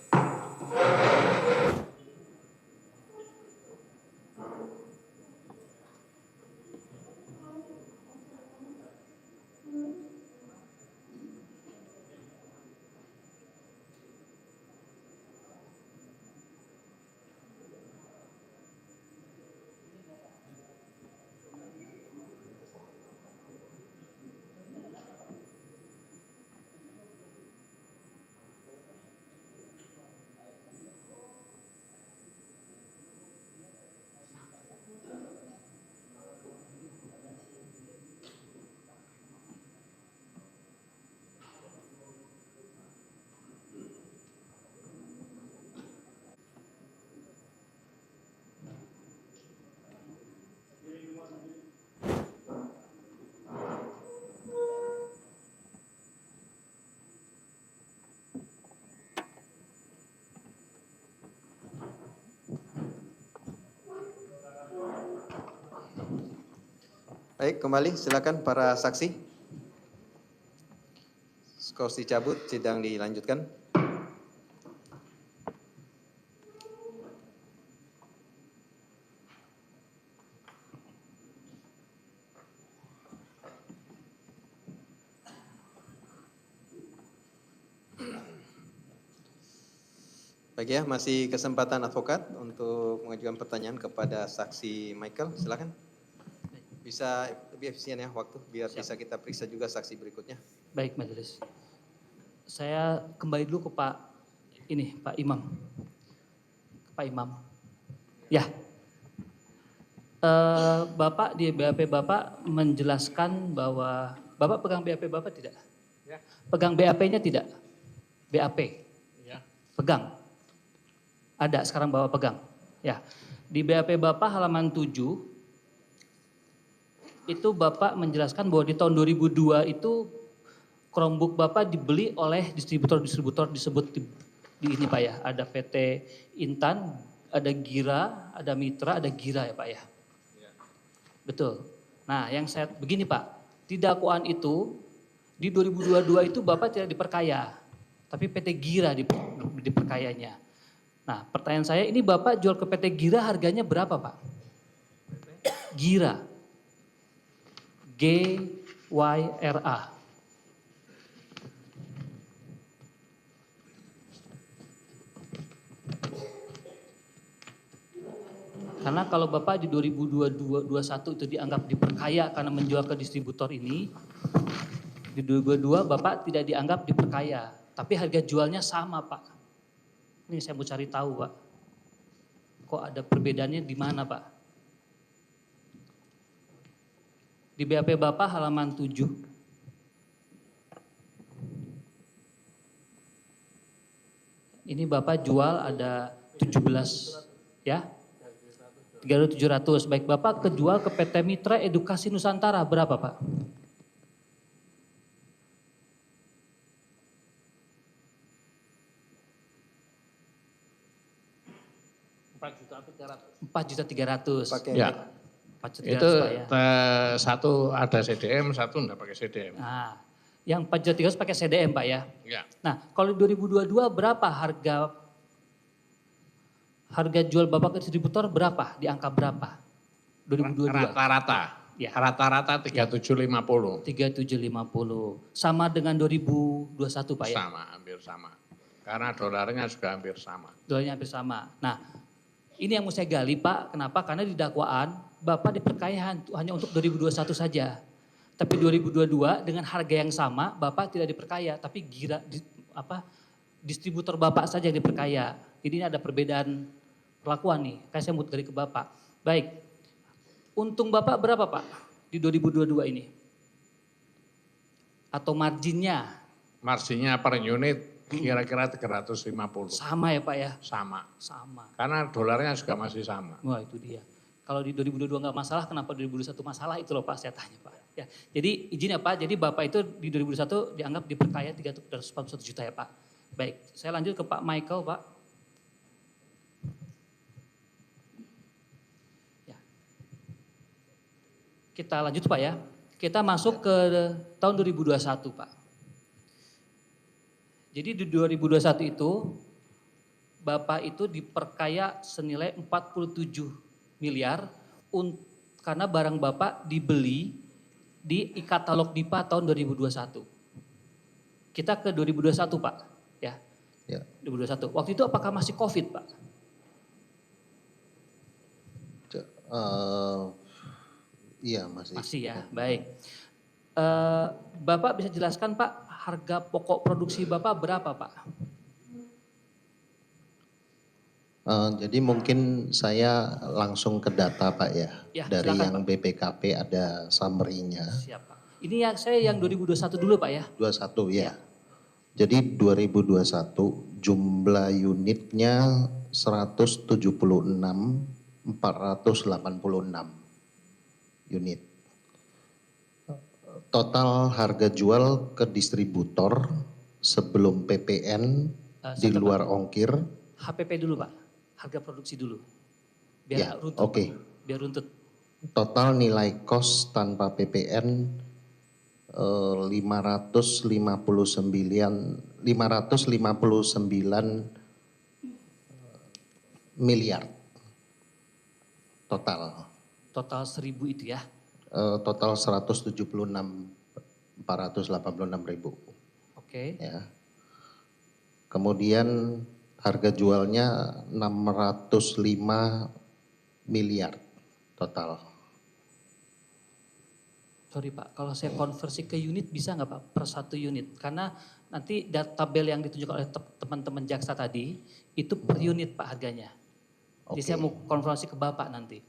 Baik, kembali silakan para saksi. Skors dicabut, sidang dilanjutkan. Baik ya, masih kesempatan advokat untuk mengajukan pertanyaan kepada saksi Michael, silakan. Bisa lebih efisien ya waktu, biar bisa kita periksa juga saksi berikutnya. Baik majelis. Saya kembali dulu ke Pak Imam. Pak Imam. Ya. Bapak di BAP Bapak menjelaskan bahwa Bapak pegang BAP Bapak tidak? Ya. Pegang BAP-nya tidak? BAP? Ya. Pegang? Ada sekarang Bapak pegang? Ya. Di BAP Bapak halaman 7, itu Bapak menjelaskan bahwa di tahun 2002 itu Chromebook Bapak dibeli oleh distributor-distributor disebut di ini Pak ya. Ada PT Intan, ada Gira, ada Mitra, ada Gira ya Pak ya. Betul. Nah yang saya begini Pak, di dakwaan itu di 2022 itu Bapak tidak diperkaya, tapi PT Gira diperkayanya. Nah pertanyaan saya, ini Bapak jual ke PT Gira harganya berapa Pak? Gira. GYRA. Karena kalau Bapak di 2021 itu dianggap diperkaya karena menjual ke distributor ini, di 2022 Bapak tidak dianggap diperkaya, tapi harga jualnya sama Pak. Ini saya mau cari tahu Pak. Kok ada perbedaannya di mana Pak? Di BAP Bapak halaman 7. Ini Bapak jual ada 17 ya. 3.700. Baik Bapak kejual ke PT Mitra Edukasi Nusantara berapa Pak? Rp4.300.000. Ya. 4.300 Itu Pak ya. satu ada CDM, satu enggak pakai CDM. Nah, yang 4.300 pakai CDM Pak ya. Ya. Nah, kalau 2022 berapa harga jual Bapak ke distributor berapa? Di angka berapa? 2022. Rata-rata. Ya. Rata-rata 3750. 3750. Sama dengan 2021 Pak ya? Sama, hampir sama. Karena dolarnya juga hampir sama. Dolarnya hampir sama. Nah, ini yang mau saya gali Pak, kenapa? Karena di dakwaan Bapak diperkaya hanya untuk 2021 saja. Tapi 2022 dengan harga yang sama Bapak tidak diperkaya, tapi distributor Bapak saja yang diperkaya. Jadi ini ada perbedaan perlakuan nih, kayak saya mau gali ke Bapak. Baik, untung Bapak berapa Pak di 2022 ini? Atau marginnya? Marginnya per unit kira-kira 350. Sama ya Pak ya? Sama. Sama. Karena dolarnya juga masih sama. Wah itu dia. Kalau di 2022 nggak masalah, kenapa 2021 masalah? Itu loh Pak saya tanya Pak. Ya, jadi izin ya Pak, jadi Bapak itu di 2021 dianggap diperkaya 341 juta ya Pak. Baik, saya lanjut ke Pak Michael Pak. Kita lanjut Pak ya. Kita masuk ke tahun 2021 Pak. Jadi di 2021 itu Bapak itu diperkaya senilai 47 miliar karena barang Bapak dibeli di e-katalog DIPA tahun 2021. Kita ke 2021 Pak, ya. Ya. 2021. Waktu itu apakah masih COVID Pak? Iya masih. Masih ya, baik. Bapak bisa jelaskan Pak, harga pokok produksi Bapak berapa Pak? Jadi mungkin saya langsung ke data Pak ya. Ya, Dari silakan, yang Pak. BPKP ada summary-nya. Siap Pak. Ini yang saya yang 2021 dulu Pak ya. 21 ya. Jadi 2021 jumlah unitnya 176.486 unit. Total harga jual ke distributor sebelum PPN di Sebentar, luar ongkir. HPP dulu Pak, harga produksi dulu. Ya, Biar runtut oke. Pak. Biar runtut. Total nilai kos tanpa PPN 559 miliar total. Total 1000 itu ya. Total 176.486 ribu. Oke. Ya. Kemudian harga jualnya 605 miliar total. Sorry Pak, kalau saya konversi ke unit bisa nggak Pak per satu unit? Karena nanti tabel yang ditunjukkan oleh teman-teman jaksa tadi itu per unit Pak harganya. Jadi Oke. saya mau konfirmasi ke Bapak nanti.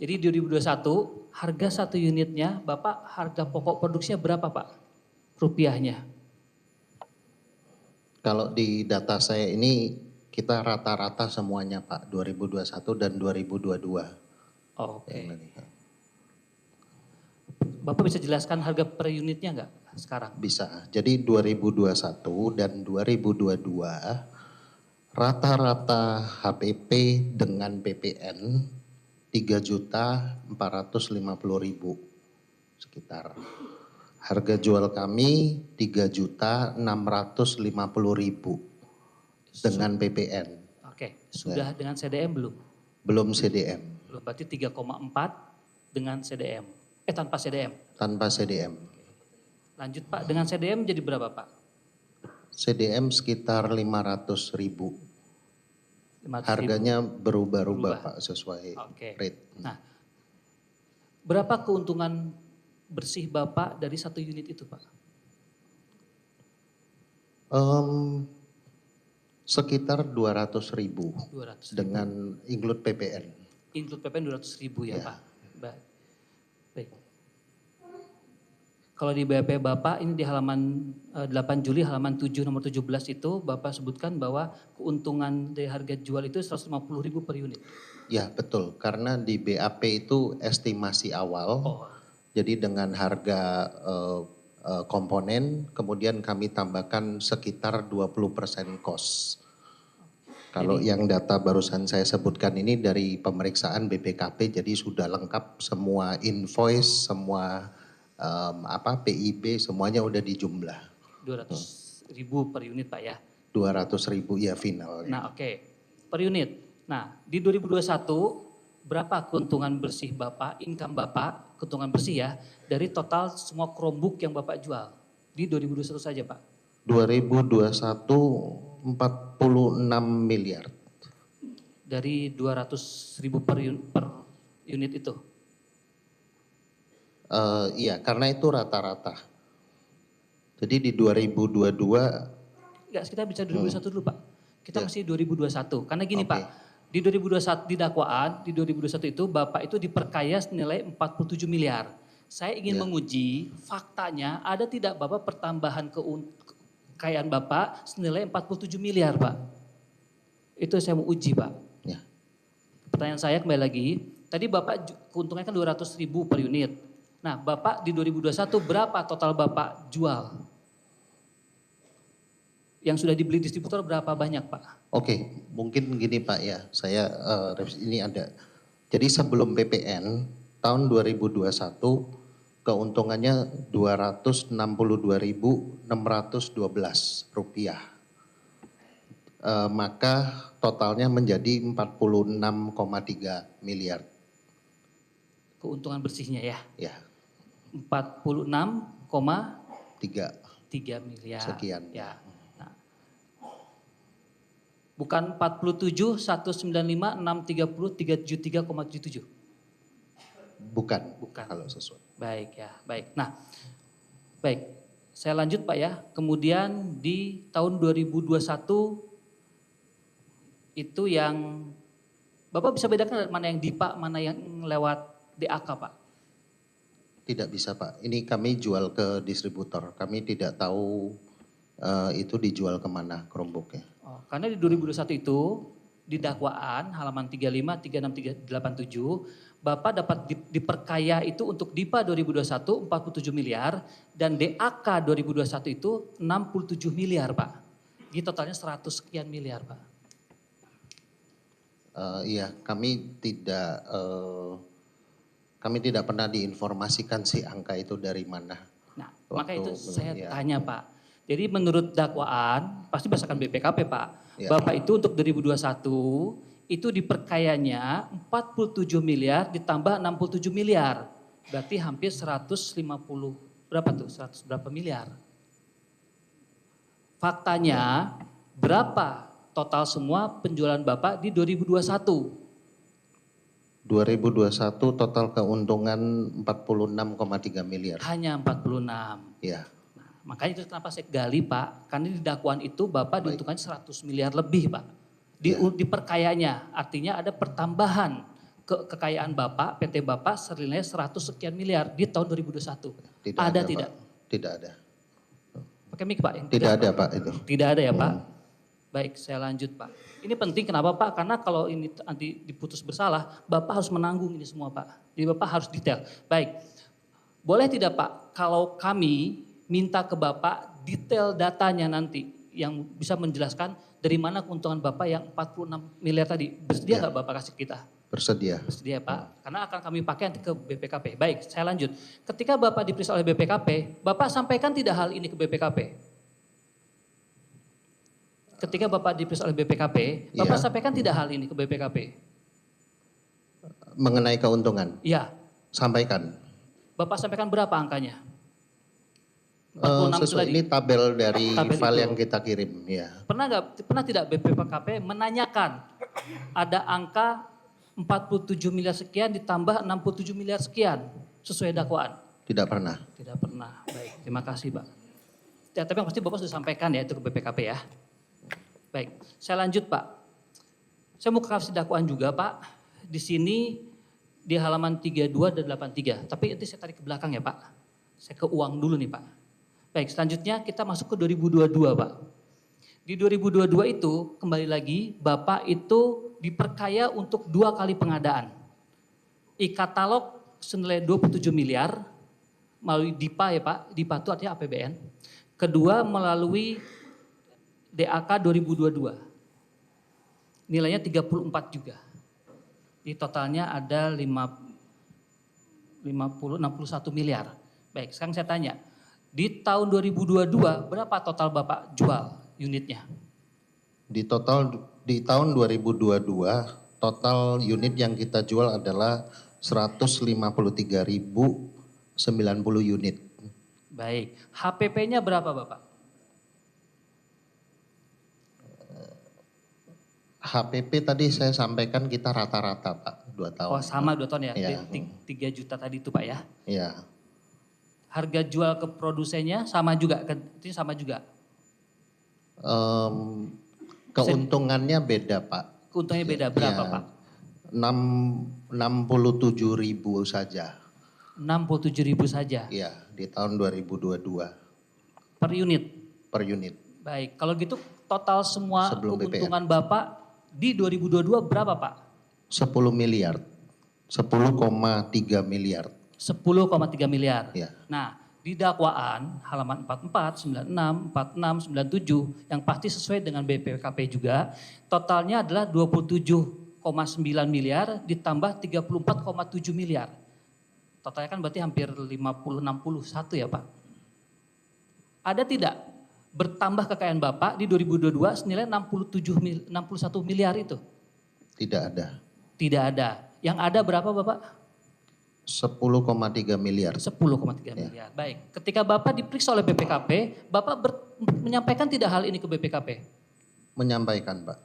Jadi 2021 harga satu unitnya Bapak harga pokok produksinya berapa Pak? Rupiahnya. Kalau di data saya ini kita rata-rata semuanya Pak 2021 dan 2022. Oh, oke. Yang ini. Bapak bisa jelaskan harga per unitnya nggak sekarang? Bisa. Jadi 2021 dan 2022 rata-rata HPP dengan PPN 3.450.000 sekitar. Harga jual kami 3.650.000 dengan PPN. Oke, sudah dengan CDM belum? Belum CDM, Belum, berarti 3,4 dengan CDM. Tanpa CDM. tanpa CDM. Lanjut Pak, dengan CDM jadi berapa Pak? CDM sekitar 500.000. 500.000. Harganya berubah-ubah Berubah. Pak sesuai Oke. rate. Nah, berapa keuntungan bersih Bapak dari satu unit itu Pak? Sekitar 200.000 200.000. dengan include PPN. Include PPN 200.000 ya Ya. Pak? Baik. Kalau di BAP Bapak ini di halaman 8 Juli halaman 7 nomor 17 itu Bapak sebutkan bahwa keuntungan dari harga jual itu 150.000 per unit. Ya betul, karena di BAP itu estimasi awal. Oh, Jadi dengan harga komponen, kemudian kami tambahkan sekitar 20% cost. Kalau yang data barusan saya sebutkan ini dari pemeriksaan BPKP, jadi sudah lengkap semua invoice, semua PIB, semuanya udah dijumlah. 200.000 per unit Pak ya. 200.000 ya final. Nah oke, per unit. Nah di 2021 berapa keuntungan bersih Bapak, income Bapak, keuntungan bersih ya, dari total semua Chromebook yang Bapak jual di 2021 saja Pak? 2021 46 miliar. Dari 200.000 per unit itu? Iya, karena itu rata-rata. Jadi di 2022. Enggak, kita bicara 2021 dulu Pak. Kita Ya. masih 2021. Karena gini Oke. Pak, di 2021 di dakwaan, di 2021 itu Bapak itu diperkaya senilai 47 miliar. Saya ingin Ya. menguji faktanya ada tidak Bapak pertambahan kekayaan Bapak senilai 47 miliar Pak. Itu saya mau uji Pak. Ya. Pertanyaan saya kembali lagi, tadi Bapak keuntungannya kan 200.000 per unit. Nah Bapak di 2021 berapa total Bapak jual? Yang sudah dibeli distributor berapa banyak Pak? Oke, mungkin gini Pak ya, saya ini ada. Jadi sebelum PPN tahun 2021 keuntungannya Rp262.612. Maka totalnya menjadi 46,3 miliar. Keuntungan bersihnya ya. Ya, 46,3 3 miliar. sekian. Ya. Nah. Bukan 47, 195, 630, 373,77. Bukan, Bukan. kalau sesuai. Baik ya, baik. Nah, baik. Saya lanjut Pak ya. Kemudian di tahun 2021 itu yang Bapak bisa bedakan mana yang DIPA, mana yang lewat DAK Pak? Tidak bisa Pak, ini kami jual ke distributor, kami tidak tahu itu dijual kemana Chromebooknya. Oh, karena di 2021 itu di dakwaan halaman 35, 36, 87 Bapak dapat diperkaya itu untuk DIPA 2021 47 miliar dan DAK 2021 itu 67 miliar Pak. Jadi totalnya 100 sekian miliar Pak. Iya, kami tidak pernah diinformasikan si angka itu dari mana. Nah, maka itu Waktu, saya ya. tanya Pak. Jadi menurut dakwaan, pasti berdasarkan BPKP Pak. Ya. Bapak itu untuk 2021 itu diperkayanya 47 miliar ditambah 67 miliar. Berarti hampir 150, berapa tuh? 100 berapa miliar. Faktanya berapa total semua penjualan Bapak di 2021? 2021 total keuntungan 46,3 miliar. Hanya 46. Ya, Nah, makanya itu kenapa saya gali Pak, karena di dakwaan itu Bapak diuntungkan 100 miliar lebih Pak. Diperkayanya, artinya ada pertambahan kekayaan Bapak, PT Bapak senilai 100 sekian miliar di tahun 2021. Ada tidak? Pak. Tidak ada. Pakai mic Pak? Tidak ada Pak itu. Tidak ada ya Pak? Baik, saya lanjut Pak. Ini penting kenapa Pak? Karena kalau ini nanti diputus bersalah, Bapak harus menanggung ini semua Pak. Jadi Bapak harus detail. Baik, boleh tidak Pak kalau kami minta ke Bapak detail datanya nanti yang bisa menjelaskan dari mana keuntungan Bapak yang 46 miliar tadi. Bersedia nggak Bapak kasih kita? Bersedia. Bersedia Pak, karena akan kami pakai nanti ke BPKP. Baik, saya lanjut. Ketika Bapak diperiksa oleh BPKP, Bapak sampaikan tidak hal ini ke BPKP? Ketika Bapak diperiksa oleh BPKP, Bapak Iya. sampaikan tidak hal ini ke BPKP? Mengenai keuntungan, Iya. sampaikan. Bapak sampaikan berapa angkanya? 46 itu Sesuai tadi. ini tabel dari Tabel file itu. yang kita kirim. Ya. Pernah tidak BPKP menanyakan ada angka 47 miliar sekian ditambah 67 miliar sekian sesuai dakwaan? Tidak pernah. Tidak pernah. Baik, terima kasih Pak. Ya, tapi yang pasti Bapak sudah sampaikan ya itu ke BPKP ya. Baik, saya lanjut Pak. Saya mau ke kasih dakwaan juga Pak. Di sini di halaman 32 dan 83. Tapi nanti saya tarik ke belakang ya Pak. Saya ke uang dulu nih Pak. Baik, selanjutnya kita masuk ke 2022 Pak. Di 2022 itu kembali lagi Bapak itu diperkaya untuk 2 kali pengadaan. E-katalog senilai 27 miliar melalui DIPA ya Pak. DIPA itu artinya APBN. Kedua melalui DAK 2022. Nilainya 34 juga. Di totalnya ada 61 miliar. Baik, sekarang saya tanya. Di tahun 2022 berapa total Bapak jual unitnya? Di tahun 2022 total unit yang kita jual adalah 153.090 unit. Baik, HPP-nya berapa Bapak? HPP tadi saya sampaikan kita rata-rata Pak, 2 tahun. Oh sama 2 tahun ya, Iya. 3 juta tadi itu Pak ya. Iya. Harga jual ke produsennya sama juga, itu sama juga. Keuntungannya beda Pak. Keuntungannya beda berapa Iya. Pak? 67.000 saja. 67.000 saja Iya, di tahun 2022 per unit. per unit. Baik, kalau gitu total semua Sebelum keuntungan Bapak di 2022 berapa Pak? 10 miliar. 10,3 miliar. 10,3 miliar. Ya. Nah, di dakwaan halaman 44, 96, 46, 97 yang pasti sesuai dengan BPKP juga, totalnya adalah 27,9 miliar ditambah 34,7 miliar. Totalnya kan berarti hampir 50-61 ya Pak. Ada tidak bertambah kekayaan Bapak di 2022 senilai 61 miliar itu? Tidak ada. Tidak ada. Yang ada berapa Bapak? 10,3 miliar. 10,3 miliar. Baik. Ketika Bapak diperiksa oleh BPKP, Bapak menyampaikan tidak hal ini ke BPKP? Menyampaikan Pak.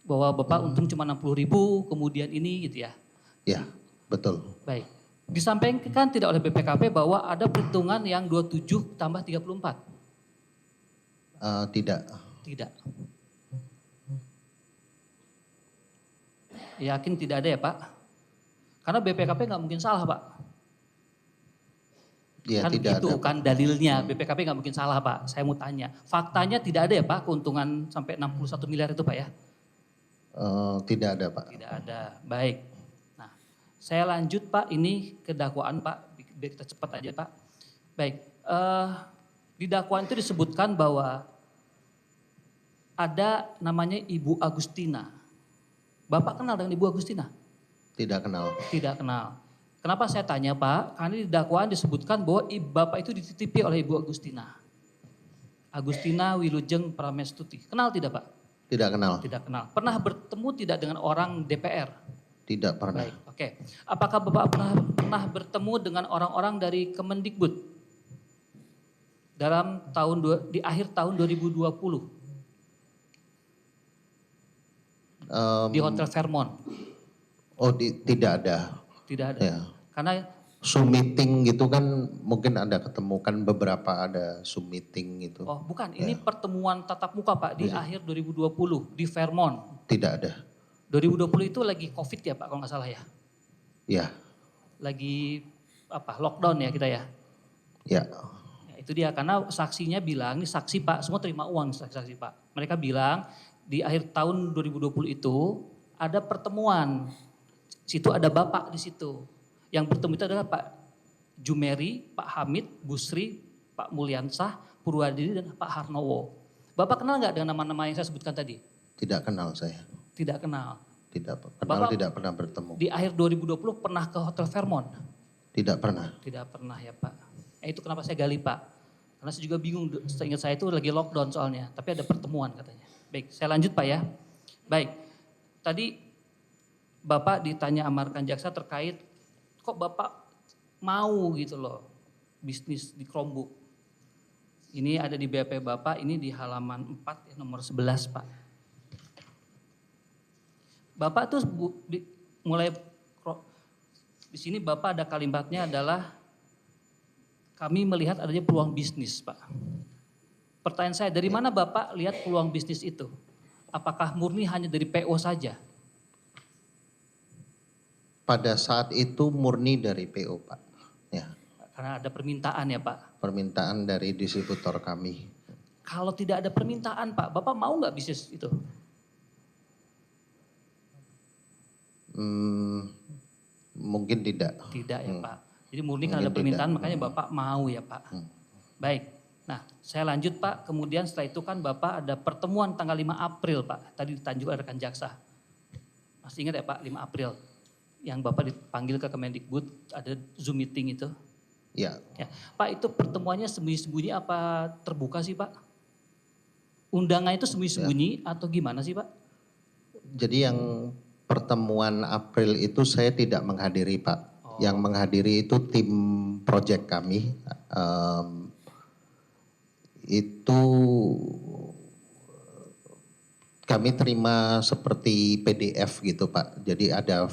Bahwa Bapak untung cuma 60.000, kemudian ini gitu ya? Ya, betul. Baik. Disampaikan tidak oleh BPKP bahwa ada perhitungan yang 27 tambah 34? Tidak. Tidak. Yakin tidak ada ya Pak? Karena BPKP nggak mungkin salah Pak. Ya, Kan tidak itu ada. kan dalilnya, BPKP nggak mungkin salah Pak. Saya mau tanya, faktanya tidak ada ya Pak keuntungan sampai 61 miliar itu Pak ya? Tidak ada Pak. Tidak ada, baik. Nah, saya lanjut Pak, ini ke dakwaan Pak, biar kita cepat aja Pak. Baik, di dakwaan itu disebutkan bahwa ada namanya Ibu Agustina. Bapak kenal dengan Ibu Agustina? Tidak kenal. Tidak kenal. Kenapa saya tanya Pak? Karena di dakwaan disebutkan bahwa Bapak itu dititipi oleh Ibu Agustina. Agustina Wilujeng Pramestuti. Kenal tidak Pak? Tidak kenal. Tidak kenal. Pernah bertemu tidak dengan orang DPR? Tidak pernah. Baik, oke. Apakah Bapak pernah bertemu dengan orang-orang dari Kemendikbud? Di akhir tahun 2020 di Hotel Fairmont? Tidak ada. Tidak ada. Ya. Karena Zoom meeting gitu kan mungkin ada ketemu kan beberapa ada Zoom meeting gitu. oh bukan, ini pertemuan tatap muka Pak di akhir 2020 di Fairmont. Tidak ada. 2020 itu lagi Covid ya Pak kalau nggak salah ya? Ya. Lagi lockdown ya kita ya? Ya. Ya, itu dia karena saksinya bilang, ini saksi Pak, semua terima uang saksi Pak. Mereka bilang di akhir tahun 2020 itu ada pertemuan. Situ ada Bapak di situ. Yang bertemu itu adalah Pak Jumeri, Pak Hamid, Busri, Pak Mulyansah, Purwadiri dan Pak Harnowo. Bapak kenal nggak dengan nama-nama yang saya sebutkan tadi? Tidak kenal saya. Tidak kenal. Tidak kenal, Bapak tidak pernah bertemu. Di akhir 2020 pernah ke Hotel Fairmont? Tidak pernah. Tidak pernah ya Pak. Itu kenapa saya gali Pak. Karena saya juga bingung, seingat saya itu lagi lockdown soalnya. Tapi ada pertemuan katanya. Baik, saya lanjut Pak ya. Baik, tadi Bapak ditanya amarkan jaksa terkait kok Bapak mau gitu loh bisnis di Chromebook. Ini ada di BAP Bapak, ini di halaman 4 ya, nomor 11 Pak. Bapak tuh mulai di sini Bapak ada kalimatnya adalah kami melihat adanya peluang bisnis Pak. Pertanyaan saya, dari mana Bapak lihat peluang bisnis itu? Apakah murni hanya dari PO saja? Pada saat itu murni dari PO Pak. Ya. Karena ada permintaan ya Pak. Permintaan dari distributor kami. Kalau tidak ada permintaan Pak, Bapak mau nggak bisnis itu? Mungkin tidak. Tidak ya Pak. Jadi murni Mungkin karena ada permintaan tidak. makanya Bapak mau ya Pak. Baik. Nah saya lanjut Pak, kemudian setelah itu kan Bapak ada pertemuan tanggal 5 April Pak. Tadi ditanjuk rekan jaksa. Masih ingat ya Pak 5 April? Yang Bapak dipanggil ke Kemendikbud, ada Zoom meeting itu. Ya. Ya. Pak itu pertemuannya sembunyi-sembunyi apa terbuka sih Pak? Undangan itu sembunyi-sembunyi atau gimana sih Pak? Jadi yang pertemuan April itu saya tidak menghadiri Pak. Yang menghadiri itu tim project kami. Itu kami terima seperti PDF gitu Pak. Jadi ada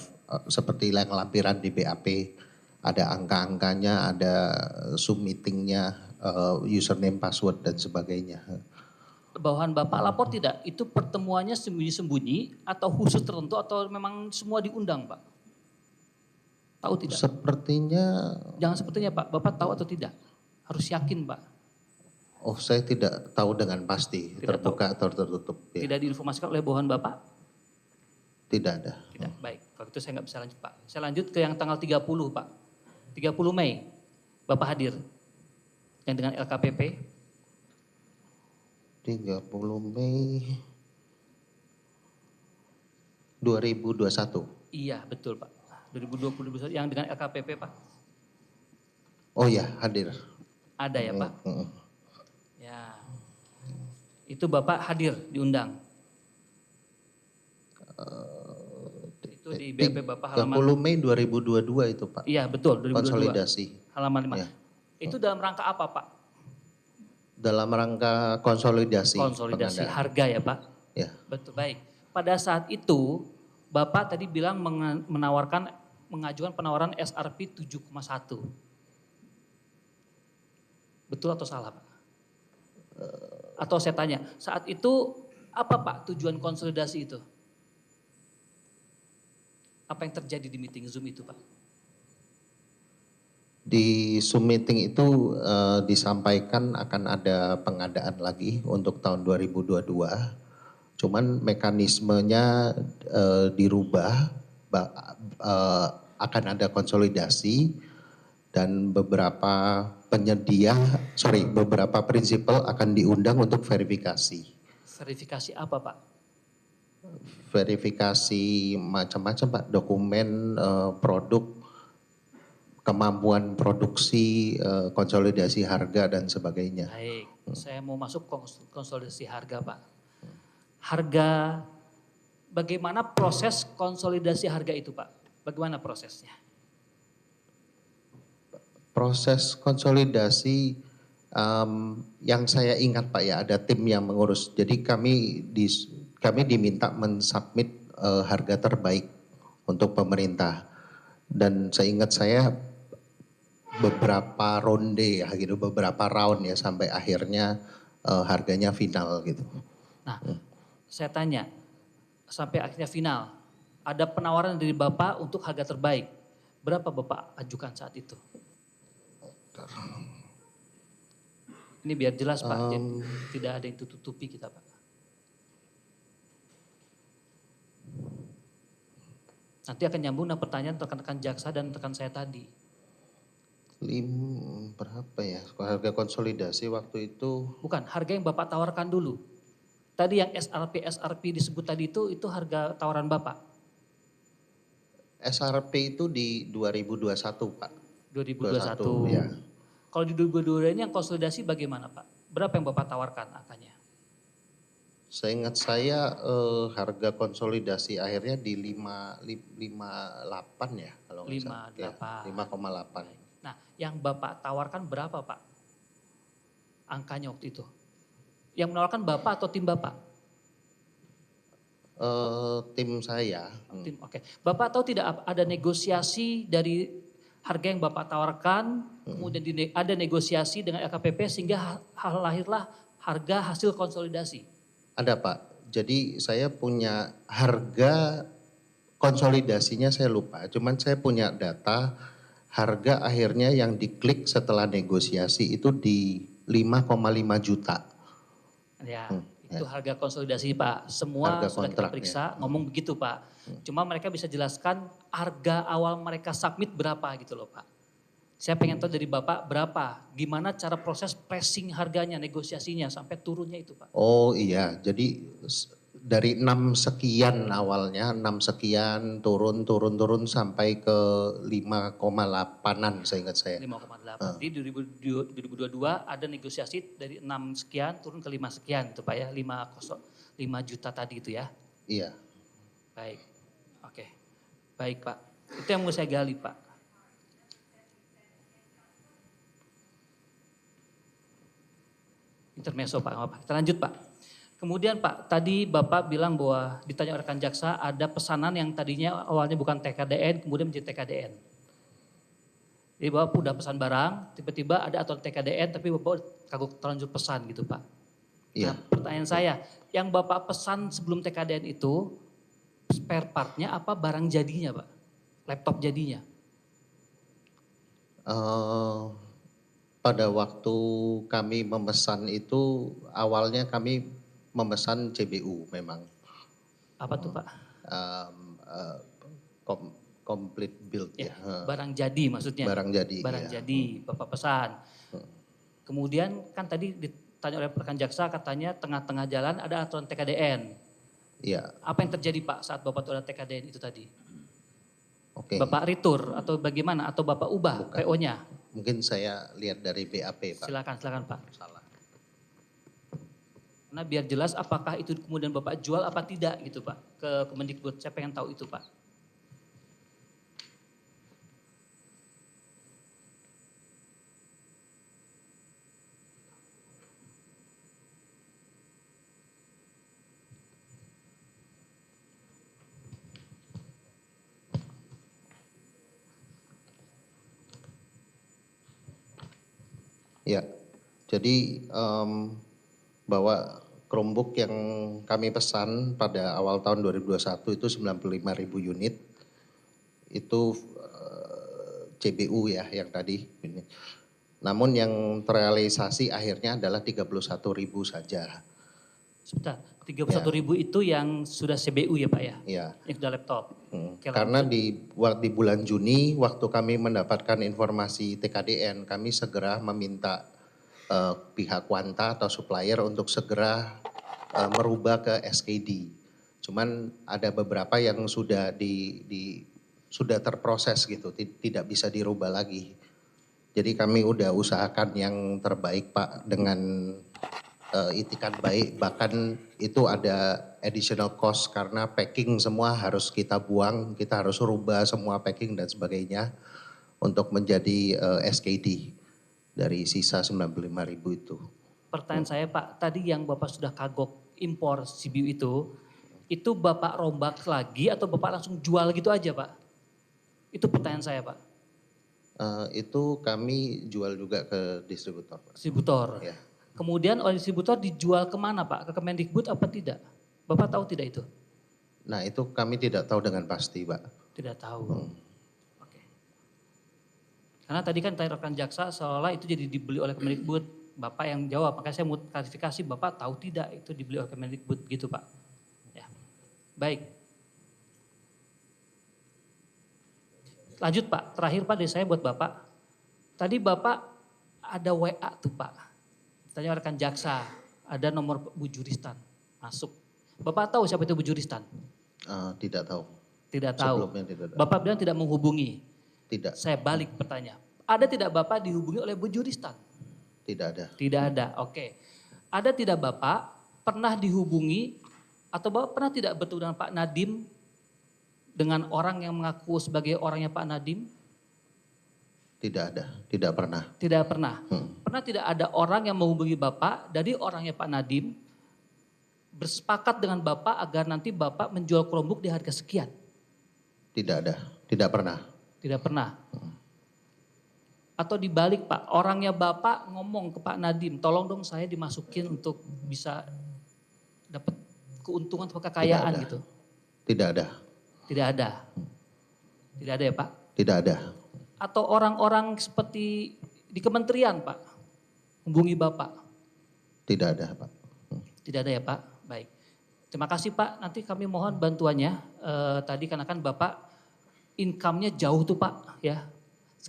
seperti yang lampiran di BAP. Ada angka-angkanya, ada Zoom meetingnya, username, password dan sebagainya. Bawahan Bapak lapor tidak? Itu pertemuannya sembunyi-sembunyi atau khusus tertentu atau memang semua diundang Pak? Tahu tidak? Sepertinya, Jangan sepertinya Pak, Bapak tahu atau tidak? Harus yakin Pak. oh saya tidak tahu dengan pasti Tidak terbuka atau tertutup. Ya. Tidak diinformasikan oleh bawahan Bapak? Tidak ada. Tidak, baik. Kalau itu saya nggak bisa lanjut Pak. Saya lanjut ke yang tanggal 30 Pak. 30 Mei, Bapak hadir. Yang dengan LKPP. 30 Mei 2021. Iya betul Pak. 2020 yang dengan LKPP Pak. Oh ya, hadir. Ada ya Pak? Mm. Ya. Itu Bapak hadir diundang. Itu di BAP Bapak halaman 30 Mei 2022 itu Pak. Iya betul 2022. Konsolidasi. Halaman 5. Ya. Itu dalam rangka apa Pak? Dalam rangka konsolidasi. Konsolidasi pengadaan. harga ya Pak? Ya. Betul, baik. Pada saat itu Bapak tadi bilang mengajukan penawaran SRP 7,1. Betul atau salah Pak? Atau saya tanya, saat itu apa Pak tujuan konsolidasi itu? Apa yang terjadi di meeting Zoom itu Pak? Di Zoom meeting itu disampaikan akan ada pengadaan lagi untuk tahun 2022. Cuman mekanismenya dirubah, akan ada konsolidasi dan beberapa beberapa prinsipal akan diundang untuk verifikasi. Verifikasi apa Pak? Verifikasi macam-macam Pak, dokumen, produk, kemampuan produksi, konsolidasi harga dan sebagainya. Baik, saya mau masuk konsolidasi harga Pak. Harga, bagaimana proses konsolidasi harga itu Pak? Bagaimana prosesnya? Proses konsolidasi yang saya ingat Pak ya, ada tim yang mengurus. Jadi kami diminta mensubmit harga terbaik untuk pemerintah. Dan seingat saya beberapa ronde ya gitu, beberapa round ya sampai akhirnya harganya final gitu. Nah, saya tanya, sampai akhirnya final, ada penawaran dari Bapak untuk harga terbaik. Berapa Bapak ajukan saat itu? Ini biar jelas Pak, jadi tidak ada yang tutupi kita Pak. Nanti akan nyambung dengan pertanyaan rekan-rekan jaksa dan rekan saya tadi. Berapa ya harga konsolidasi waktu itu? Bukan, harga yang Bapak tawarkan dulu. Tadi yang SRP disebut tadi itu harga tawaran Bapak. SRP itu di 2021 Pak. 2021. Ya. Kalau di 2022 ini yang konsolidasi bagaimana Pak? Berapa yang Bapak tawarkan angkanya? Seingat saya harga konsolidasi akhirnya di 58 ya kalau nggak salah. 58. Ya, 5,8. Nah, yang Bapak tawarkan berapa Pak? Angkanya waktu itu. Yang menawarkan Bapak atau tim Bapak? Tim saya. Tim, oke. Bapak tahu tidak ada negosiasi dari harga yang Bapak tawarkan, kemudian ada negosiasi dengan LKPP sehingga lahirlah harga hasil konsolidasi? Ada Pak. Jadi saya punya harga konsolidasinya saya lupa. Cuman saya punya data harga akhirnya yang diklik setelah negosiasi itu di 5,5 juta. Ya, itu harga konsolidasi Pak. Semua Harga sudah kita kontrak, periksa, ya. ngomong begitu Pak. Cuma mereka bisa jelaskan harga awal mereka submit berapa gitu loh Pak. Saya pengen tahu dari Bapak berapa, gimana cara proses pricing harganya, negosiasinya sampai turunnya itu Pak. Oh iya, jadi dari 6 sekian awalnya, 6 sekian turun sampai ke 5,8an seingat saya. 5,8. Di 2022 ada negosiasi dari 6 sekian turun ke 5 sekian itu Pak ya, 5 juta tadi itu ya. Iya. Baik, oke. Baik Pak, itu yang mau saya gali Pak. Intermezzo Pak, apa? Kita lanjut Pak. Kemudian Pak, tadi Bapak bilang bahwa ditanya rekan jaksa ada pesanan yang tadinya awalnya bukan TKDN, kemudian menjadi TKDN. Jadi Bapak udah pesan barang, tiba-tiba ada aturan TKDN, tapi Bapak kagok terlanjur pesan gitu Pak. Iya. Nah, pertanyaan saya, yang Bapak pesan sebelum TKDN itu spare partnya apa barang jadinya Pak? Laptop jadinya? Pada waktu kami memesan itu awalnya kami memesan CBU memang. Apa tuh Pak? Complete build ya. Barang jadi maksudnya? Barang jadi. Barang ya. jadi, Bapak pesan. Kemudian kan tadi ditanya oleh rekan jaksa katanya tengah-tengah jalan ada aturan TKDN. Iya. Apa yang terjadi Pak saat Bapak tuh ada TKDN itu tadi? Oke. Bapak retur atau bagaimana? Atau Bapak ubah PO-nya? mungkin saya lihat dari BAP Pak. Silakan Pak. Salah. Karena biar jelas apakah itu kemudian Bapak jual apa tidak gitu Pak ke Kemendikbud. Saya pengen tahu itu Pak. Ya, jadi bahwa Chromebook yang kami pesan pada awal tahun 2021 itu 95.000 unit, itu CBU ya yang tadi. Namun yang terrealisasi akhirnya adalah 31.000 saja. Sebentar, 31.000 itu yang sudah CBU ya Pak ya? Ya. Yang sudah laptop. Oke, Karena lanjut. di bulan Juni waktu kami mendapatkan informasi TKDN, kami segera meminta pihak Quanta atau supplier untuk segera merubah ke SKD. Cuman ada beberapa yang sudah sudah terproses gitu, tidak bisa dirubah lagi. Jadi kami udah usahakan yang terbaik Pak dengan itikan baik, bahkan itu ada additional cost karena packing semua harus kita buang, kita harus rubah semua packing dan sebagainya untuk menjadi SKD dari sisa 95.000 itu. Pertanyaan saya Pak, tadi yang Bapak sudah kagok impor CBU itu Bapak rombak lagi atau Bapak langsung jual gitu aja Pak? Itu pertanyaan saya Pak. Itu kami jual juga ke distributor Pak. Distributor. Ya. Kemudian oleh distributor dijual kemana Pak? Ke Kemendikbud apa tidak? Bapak tahu tidak itu? Nah itu kami tidak tahu dengan pasti Pak. Tidak tahu. Oke. Karena tadi kan tanya rekan jaksa seolah itu jadi dibeli oleh Kemendikbud. Bapak yang jawab, makanya saya mau klarifikasi Bapak tahu tidak itu dibeli oleh Kemendikbud gitu Pak. Ya. Baik. Lanjut Pak, terakhir Pak dari saya buat Bapak. Tadi Bapak ada WA tuh Pak. Tanya rekan jaksa, ada nomor Bu Juristan masuk. Bapak tahu siapa itu Bu Juristan? Tidak tahu. Tidak tahu. Sebelumnya tidak tahu. Bapak bilang tidak menghubungi. Tidak. Saya balik pertanyaan. Ada tidak Bapak dihubungi oleh Bu Juristan? Tidak ada. Tidak ada, oke. Ada tidak Bapak pernah dihubungi atau Bapak pernah tidak bertemu dengan Pak Nadiem dengan orang yang mengaku sebagai orangnya Pak Nadiem? Tidak ada, tidak pernah. Tidak pernah. Pernah tidak ada orang yang menghubungi Bapak dari orangnya Pak Nadiem bersepakat dengan Bapak agar nanti Bapak menjual Chromebook di harga sekian? Tidak ada, tidak pernah. Tidak pernah. Atau dibalik Pak, orangnya Bapak ngomong ke Pak Nadiem, tolong dong saya dimasukin untuk bisa dapat keuntungan atau kekayaan Tidak ada. gitu. Tidak ada. Tidak ada. Tidak ada ya Pak? Tidak ada. Atau orang-orang seperti di kementerian Pak, hubungi Bapak? Tidak ada Pak. Tidak ada ya Pak? Baik. Terima kasih Pak, nanti kami mohon bantuannya. Tadi karena kan Bapak income-nya jauh tuh Pak ya.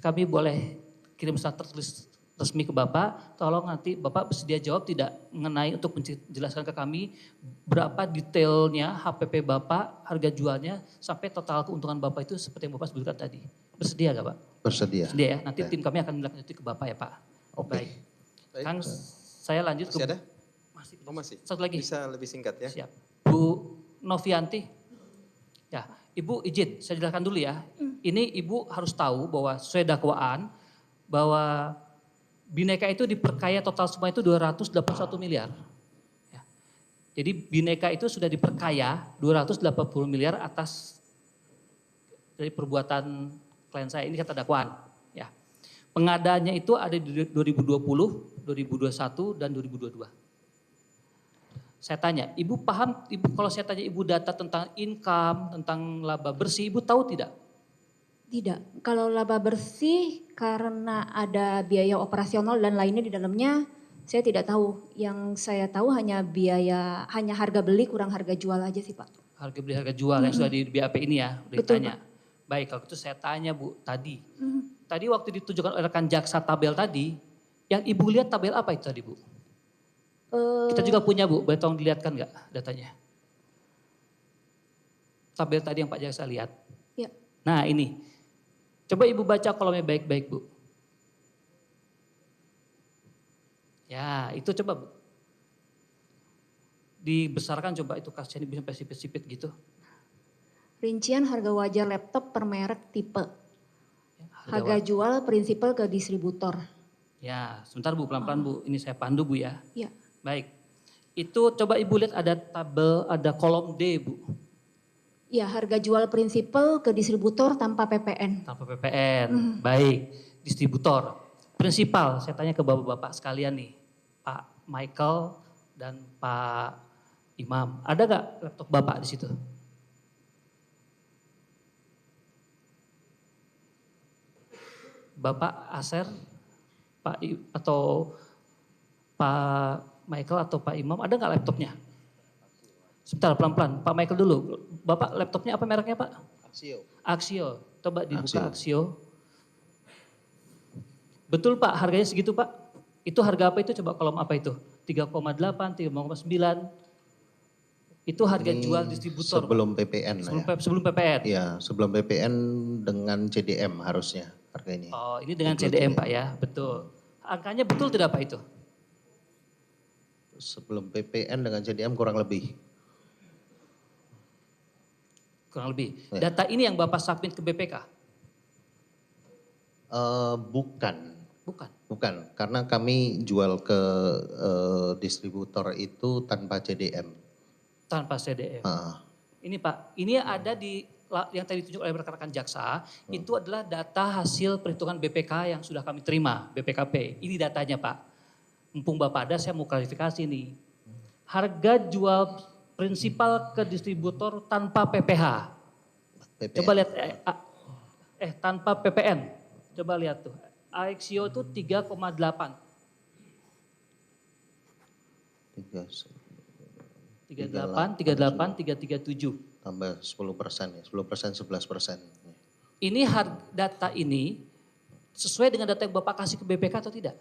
Kami boleh kirim surat tertulis resmi ke Bapak, tolong nanti Bapak bersedia jawab tidak mengenai untuk menjelaskan ke kami berapa detailnya HPP Bapak, harga jualnya, sampai total keuntungan Bapak itu seperti yang Bapak sebutkan tadi. Bersedia gak Pak? Bersedia. Bersedia ya, nanti Ya. tim kami akan melanjuti ke Bapak ya Pak. Oke. Baik. Baik. Kang, saya lanjut Masih ada? Masih. Oh masih? Satu lagi. Bisa lebih singkat ya? Siap. Bu Novianti. Ya, Ibu izin saya jelaskan dulu ya. Ini Ibu harus tahu bahwa sesuai dakwaan bahwa Bhinneka itu diperkaya total semua itu 281 miliar. Ya. Jadi Bhinneka itu sudah diperkaya 280 miliar atas dari perbuatan klien saya, ini kata dakwaan. Ya. Pengadaannya itu ada di 2020, 2021 dan 2022. Saya tanya, Ibu paham, Ibu kalau saya tanya Ibu data tentang income, tentang laba bersih, Ibu tahu tidak? Tidak, kalau laba bersih karena ada biaya operasional dan lainnya di dalamnya, saya tidak tahu. Yang saya tahu hanya biaya, hanya harga beli kurang harga jual aja sih Pak. Harga beli harga jual yang sudah di BAP ini ya, udah Betul, ditanya. Baik, kalau itu saya tanya Bu tadi. Tadi waktu ditunjukkan oleh rekan jaksa tabel tadi, yang Ibu lihat tabel apa itu tadi Bu? Kita juga punya Bu, boleh tolong dilihatkan nggak datanya? Tabel tadi yang Pak jaksa lihat. Ya, Nah ini, coba Ibu baca kolomnya baik-baik Bu. Ya, itu coba Bu. Dibesarkan coba itu kasih bisa sampai sipit-sipit gitu. Rincian harga wajar laptop per merek tipe. Ya, Harga jual prinsipal ke distributor. Ya, sebentar Bu, pelan-pelan Bu. Ini saya pandu Bu ya. Ya. Baik. Itu coba Ibu lihat ada tabel, ada kolom D Bu. Ya, harga jual prinsipal ke distributor tanpa PPN. Tanpa PPN. Baik. Distributor. Prinsipal, saya tanya ke Bapak-bapak sekalian nih. Pak Michael dan Pak Imam. Ada nggak laptop Bapak di situ? Bapak Aser, atau Pak Michael atau Pak Imam, ada nggak laptopnya? Sebentar pelan-pelan, Pak Michael dulu. Bapak laptopnya apa mereknya Pak? Axio. Axio, coba dibuka Axio. Axio. Betul Pak, harganya segitu Pak? Itu harga apa itu? Coba kolom apa itu? 3,8, 3,9. Itu harga Ini jual distributor. sebelum PPN Sebelum, ya. sebelum PPN. Iya, sebelum PPN dengan CDM harusnya harga ini. Oh, ini dengan Include CDM Pak ya, betul. Angkanya betul tidak Pak itu? Sebelum PPN dengan CDM kurang lebih. Kurang lebih. Ya. Data ini yang Bapak submit ke BPK? Bukan. Bukan. Karena kami jual ke distributor itu tanpa CDM. Tanpa CDM. Ah, Ini Pak, ini ada di yang tadi ditunjuk oleh rekan-rekan jaksa, itu adalah data hasil perhitungan BPK yang sudah kami terima, BPKP. Ini datanya Pak. Mumpung Bapak ada, saya mau klarifikasi nih. Harga jual prinsipal ke distributor tanpa PPH. PPN. Coba lihat, tanpa PPN. Coba lihat tuh. Axio itu 3,8. 38, 337. Tambah 10% ya, 10%, 11%. Ini data ini sesuai dengan data yang Bapak kasih ke BPK atau tidak?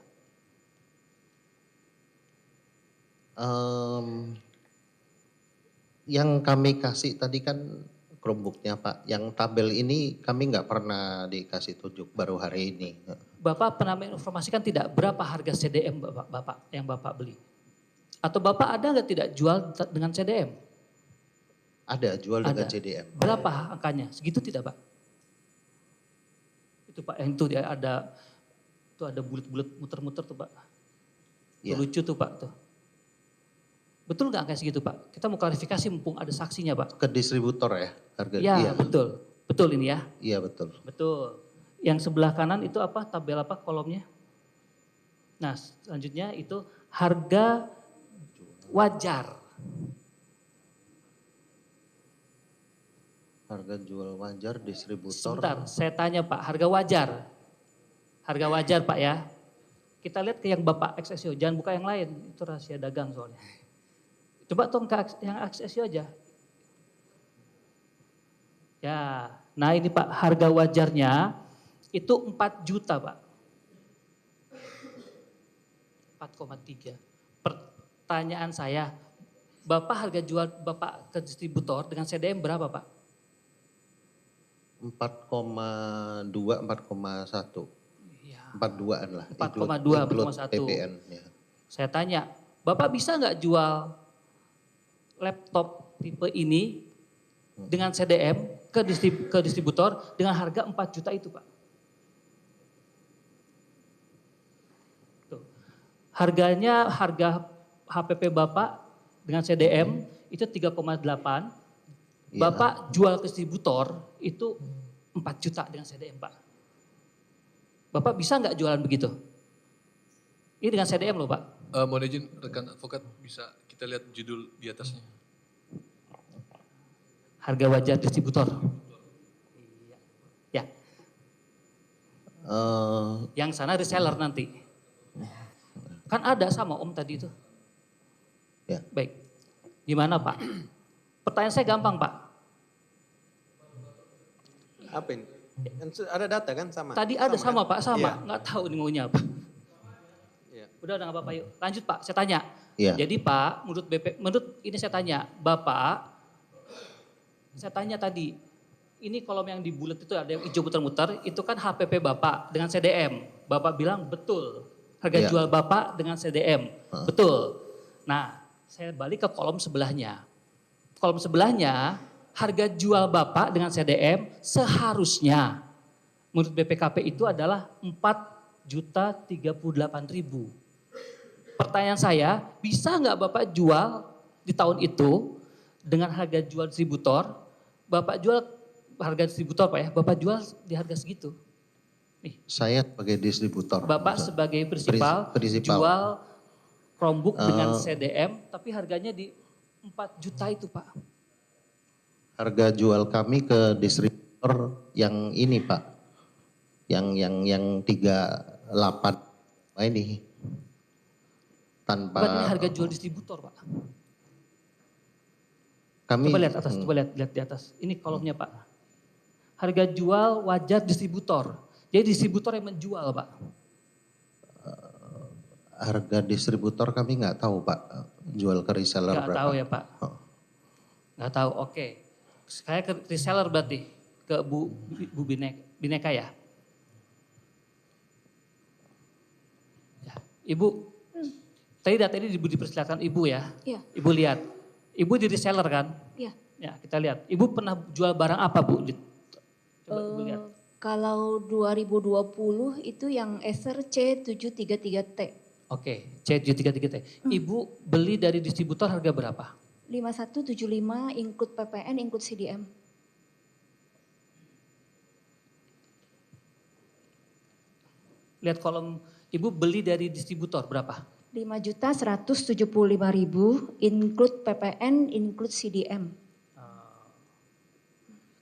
Yang kami kasih tadi kan Chromebooknya Pak, yang tabel ini kami nggak pernah dikasih tunjuk, baru hari ini. Bapak pernah menginformasikan tidak berapa harga CDM Bapak yang Bapak beli? Atau Bapak ada nggak tidak jual dengan CDM? Ada, jual dengan Ada. CDM. Berapa angkanya? Segitu tidak Pak? Itu Pak, yang itu dia ada bulat-bulat muter-muter tuh Pak. Iya. Lucu tuh Pak tuh. Betul nggak angka segitu Pak? Kita mau klarifikasi mumpung ada saksinya Pak. Ke distributor ya harga? Iya Iya, betul. Betul ini ya. iya betul. Betul. Yang sebelah kanan itu apa? Tabel apa kolomnya? Nah selanjutnya itu harga wajar. Harga jual wajar distributor. Sebentar, saya tanya Pak, harga wajar. Harga wajar Pak ya. Kita lihat ke yang Bapak XSIO, jangan buka yang lain. Itu rahasia dagang soalnya. Coba tong ke yang XSIO aja. Ya, nah ini Pak, harga wajarnya itu 4 juta Pak. 4,3. Pertanyaan saya, Bapak harga jual Bapak ke distributor dengan CDM berapa Pak? 4,2, 4,1. Iya. 42-an lah. 4,2, include 4,1. PPN. Ya. Saya tanya, Bapak bisa nggak jual laptop tipe ini dengan CDM ke distributor dengan harga 4 juta itu Pak? Tuh. Harganya, harga HPP Bapak dengan CDM itu 3,8. Iya. Bapak jual ke distributor itu 4 juta dengan CDM Pak. Bapak bisa nggak jualan begitu? Ini dengan CDM loh Pak. Mohon izin rekan advokat bisa kita lihat judul di atasnya. Harga wajar distributor. Ya, yang sana reseller nanti. Kan ada sama Om tadi itu. Ya. Baik, gimana Pak? Pertanyaan saya gampang Pak. Apa ini? Kan ada data kan sama? Tadi ada sama kan? Pak, sama. Iya. Nggak tahu nih maunya apa. Iya. Udah nggak apa-apa yuk. Lanjut Pak, saya tanya. Iya. Jadi Pak, menurut ini saya tanya, Bapak, saya tanya tadi, ini kolom yang di bulat itu ada yang hijau muter-muter, itu kan HPP Bapak dengan CDM. Bapak bilang betul, Harga Iya. jual Bapak dengan CDM. Betul. Nah, saya balik ke kolom sebelahnya. Kolom sebelahnya, harga jual Bapak dengan CDM seharusnya menurut BPKP itu adalah 4.038.000. Pertanyaan saya, bisa nggak Bapak jual di tahun itu dengan harga jual distributor, Bapak jual harga distributor Pak ya, Bapak jual di harga segitu. Nih, Saya sebagai distributor. Bapak sebagai prinsipal, Prinsipal. jual Chromebook dengan CDM tapi harganya di 4 juta itu Pak. Harga jual kami ke distributor yang ini Pak. Yang 38 ini. Tanpa Bukan ini harga jual distributor Pak. kami Coba lihat atas, coba lihat di atas. Ini kolomnya Pak. Harga jual wajar distributor. Jadi distributor yang menjual Pak. harga distributor kami nggak tahu Pak, jual ke reseller Nggak berapa. tahu ya Pak. Oh. Nggak tahu, oke. Saya ke reseller berarti, ke Bu Bineka ya. Ya, Ibu, tadi data ini dipersilakan Ibu ya. Iya. Ibu lihat, Ibu di reseller kan? Iya. Ya, kita lihat. Ibu pernah jual barang apa Bu? Coba Ibu lihat. Kalau 2020 itu yang Acer C733T. Oke, C733T. Ibu beli dari distributor harga berapa? 5175 include PPN, include CDM. Lihat kolom, Ibu beli dari distributor berapa? 5.175.000 include PPN, include CDM.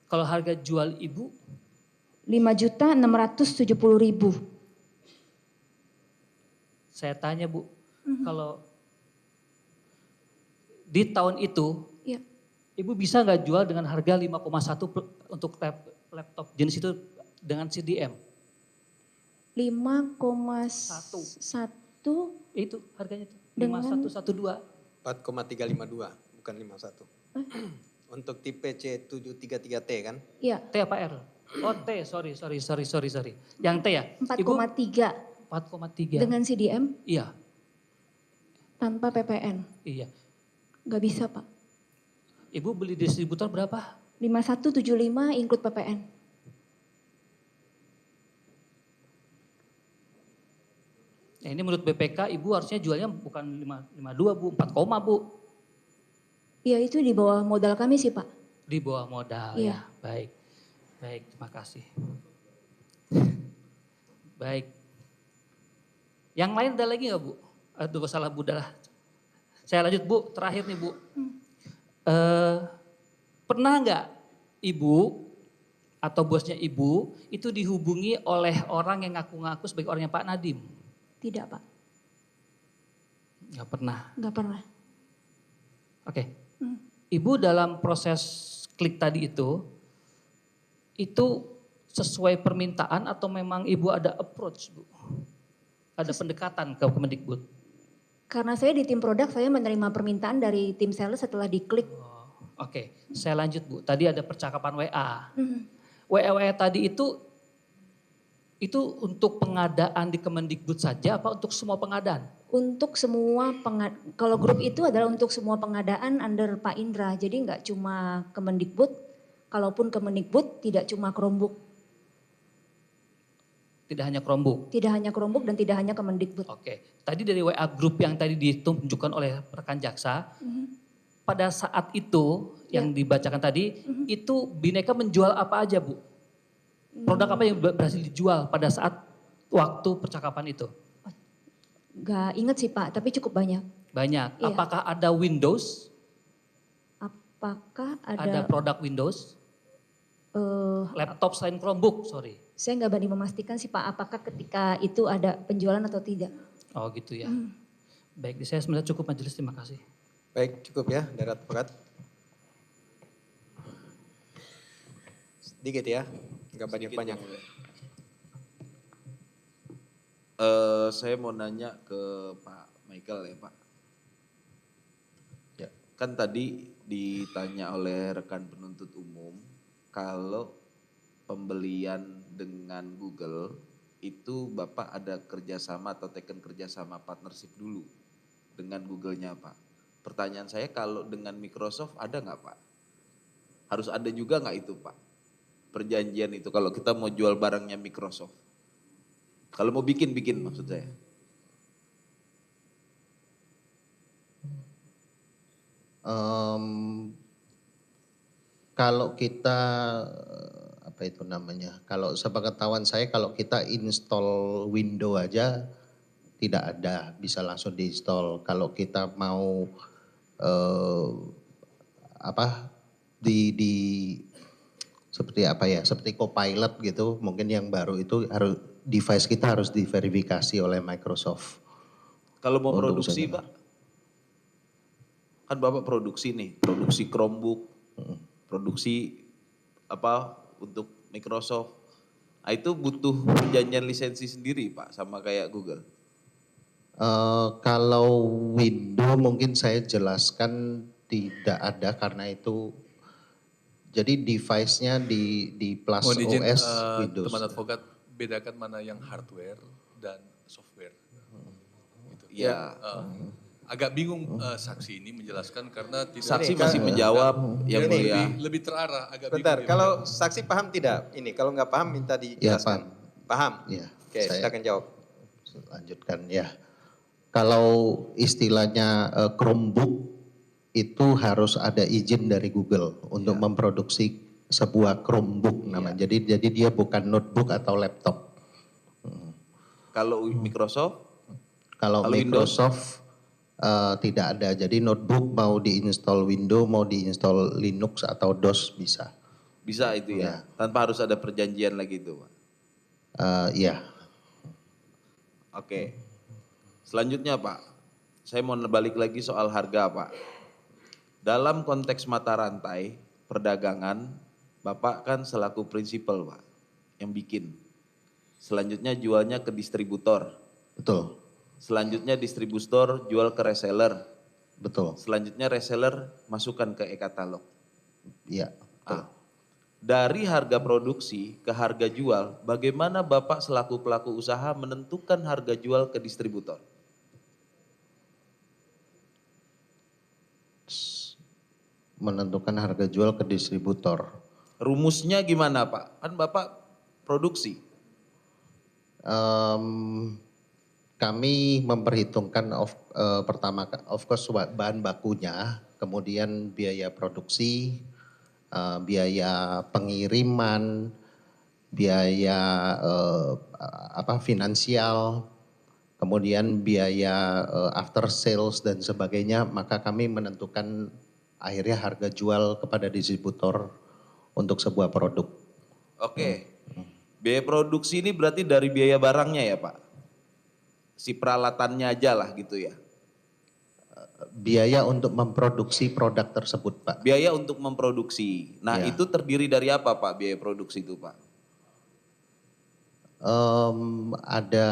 Kalau harga jual Ibu 5.670.000. saya tanya Bu, kalau di tahun itu Iya. Ibu bisa nggak jual dengan harga 5,1 untuk laptop jenis itu dengan CDM? 5,1 Itu harganya tuh, Dengan- 5112. 4,352 bukan 51. Untuk tipe C733T kan? Iya, T apa R? Oh T, sorry. Yang T ya? Ibu 4,3 4,3. dengan CDM Iya, tanpa PPN. iya. Nggak bisa Pak. Ibu beli distributor berapa? 5175 include PPN. Nah, ini menurut BPK Ibu harusnya jualnya bukan 5,52 Bu, 4, Bu. Iya itu di bawah modal kami sih Pak. Di bawah modal Iya. ya. Baik. Baik, terima kasih. Baik. Yang lain ada lagi nggak Bu? Aduh salah Bu dah. Saya lanjut Bu, terakhir nih Bu. Pernah nggak Ibu atau bosnya Ibu itu dihubungi oleh orang yang ngaku-ngaku sebagai orangnya Pak Nadiem? Tidak Pak, Nggak pernah. nggak pernah. Oke. Ibu dalam proses klik tadi itu sesuai permintaan atau memang Ibu ada approach Bu? Ada pendekatan ke Kemendikbud? Karena saya di tim produk saya menerima permintaan dari tim sales setelah diklik. Oke, saya lanjut Bu. Tadi ada percakapan WA. Hmm. WA tadi itu untuk pengadaan di Kemendikbud saja apa untuk semua pengadaan? Untuk semua kalau grup itu adalah untuk semua pengadaan under Pak Indra. Jadi nggak cuma Kemendikbud, kalaupun Kemendikbud tidak cuma Chromebook. Tidak hanya Chromebook. Tidak hanya Chromebook dan tidak hanya Kemendikbud. Oke, tadi dari WA grup yang tadi ditunjukkan oleh rekan jaksa, pada saat itu yang dibacakan tadi, itu Bineka menjual apa aja Bu? Produk apa yang berhasil dijual pada saat waktu percakapan itu? Gak inget sih Pak, tapi cukup banyak. Banyak. Iya. Apakah ada Windows? Apakah Ada ada, produk Windows? Laptop selain Chromebook, sorry. saya nggak berani memastikan sih Pak, apakah ketika itu ada penjualan atau tidak. Oh gitu ya. Baik, saya sebenarnya cukup majelis, terima kasih. Baik, cukup ya dari advokat. Sedikit ya, nggak banyak-banyak. Saya mau nanya ke Pak Michael ya Pak. Ya. Kan tadi ditanya oleh rekan penuntut umum kalau pembelian dengan Google itu Bapak ada kerjasama atau teken kerjasama partnership dulu dengan Google-nya Pak. Pertanyaan saya kalau dengan Microsoft ada nggak Pak? Harus ada juga nggak itu Pak? Perjanjian itu kalau kita mau jual barangnya Microsoft. Kalau mau bikin maksud saya. Kalau kita apa itu namanya? Kalau sepengetahuan saya kalau kita install Windows aja tidak ada, bisa langsung diinstal. Kalau kita mau apa di seperti apa ya? Seperti Copilot gitu, mungkin yang baru itu harus device kita harus diverifikasi oleh Microsoft. Kalau mau Untuk produksi usaha. Pak, kan Bapak produksi nih, produksi Chromebook, produksi apa untuk Microsoft. Nah, itu butuh perjanjian lisensi sendiri Pak sama kayak Google. Kalau Windows mungkin saya jelaskan tidak ada karena itu jadi device-nya di Plus Mohon izin OS Windows. teman advokat bedakan mana yang hardware dan software. Gitu. Ya. Agak bingung saksi ini menjelaskan karena tidak. Saksi masih menjawab yang Jadi mulia. lebih terarah, agak Bentar, bingung. kalau saksi paham tidak? Ini kalau nggak paham minta dijelaskan. Paham? Ya, Oke, silakan jawab. lanjutkan ya. Kalau istilahnya Chromebook itu harus ada izin dari Google untuk memproduksi sebuah Chromebook namanya. Jadi dia bukan notebook atau laptop. Kalau Microsoft, Kalau Kalau Microsoft tidak ada. Jadi notebook mau diinstal Windows, mau diinstal Linux atau DOS bisa. bisa itu ya, tanpa harus ada perjanjian lagi itu Pak. Iya. Oke. Selanjutnya Pak, saya mau balik lagi soal harga Pak. Dalam konteks mata rantai perdagangan, Bapak kan selaku prinsipal Pak yang bikin. Selanjutnya jualnya ke distributor. Betul. Selanjutnya distributor jual ke reseller. Betul. Selanjutnya reseller masukkan ke e-katalog. Iya. Ah, dari harga produksi ke harga jual, bagaimana Bapak selaku pelaku usaha menentukan harga jual ke distributor? Menentukan harga jual ke distributor. Rumusnya gimana Pak? Kan Bapak produksi. Kami memperhitungkan pertama of course bahan bakunya, kemudian biaya produksi, biaya pengiriman, biaya finansial, kemudian biaya after sales dan sebagainya, maka kami menentukan akhirnya harga jual kepada distributor untuk sebuah produk. Oke. Biaya produksi ini berarti dari biaya barangnya ya Pak? Si peralatannya aja lah gitu ya? Biaya untuk memproduksi produk tersebut Pak. Biaya untuk memproduksi. Nah Ya. itu terdiri dari apa Pak biaya produksi itu Pak? Ada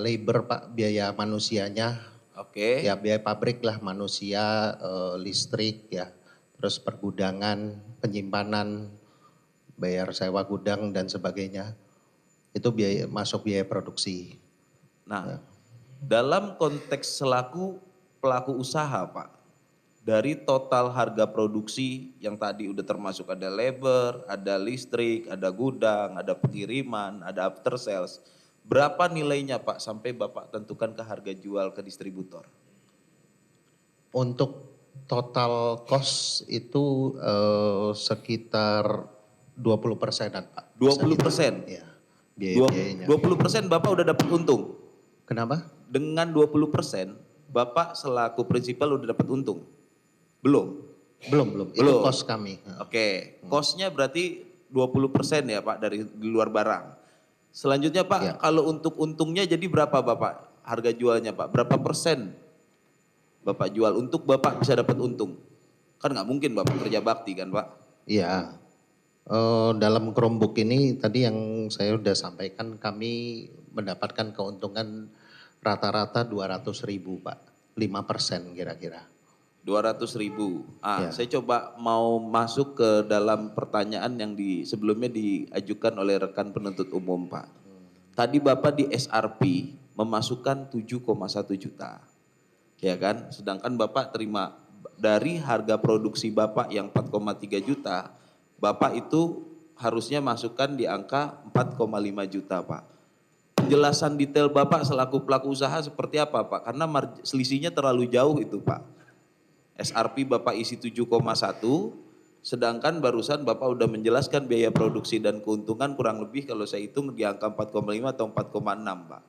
labor Pak, biaya manusianya. Oke. Ya biaya pabrik lah, manusia, listrik ya, terus pergudangan, penyimpanan, bayar sewa gudang dan sebagainya. Itu masuk biaya produksi. Nah, dalam konteks selaku pelaku usaha Pak, dari total harga produksi yang tadi udah termasuk ada labor, ada listrik, ada gudang, ada pengiriman, ada after sales. Berapa nilainya Pak sampai Bapak tentukan ke harga jual ke distributor? Untuk total cost itu sekitar 20%-an Pak. 20%? Ya, biayanya. 20% Bapak udah dapat untung? Kenapa? Dengan 20% Bapak selaku prinsipal udah dapat untung? Belum? Belum. Itu Belum. cost kami. Oke, cost-nya berarti 20% ya Pak dari di luar barang. Selanjutnya Pak, Ya. kalau untuk untungnya jadi berapa Bapak harga jualnya Pak? Berapa persen Bapak jual untuk Bapak bisa dapat untung? Kan nggak mungkin Bapak kerja bakti kan Pak? Iya. Dalam Chromebook ini tadi yang saya sudah sampaikan kami mendapatkan keuntungan rata-rata 200.000 Pak. 5% kira-kira. 200.000. Ya. Saya coba mau masuk ke dalam pertanyaan yang sebelumnya diajukan oleh rekan penuntut umum Pak. tadi Bapak di SRP memasukkan 7,1 juta. Ya kan? Sedangkan Bapak terima dari harga produksi Bapak yang 4,3 juta, Bapak itu harusnya masukkan di angka 4,5 juta, Pak. Penjelasan detail Bapak selaku pelaku usaha seperti apa, Pak? Karena selisihnya terlalu jauh itu, Pak. SRP Bapak isi 7,1, sedangkan barusan Bapak udah menjelaskan biaya produksi dan keuntungan kurang lebih kalau saya hitung di angka 4,5 atau 4,6, Pak.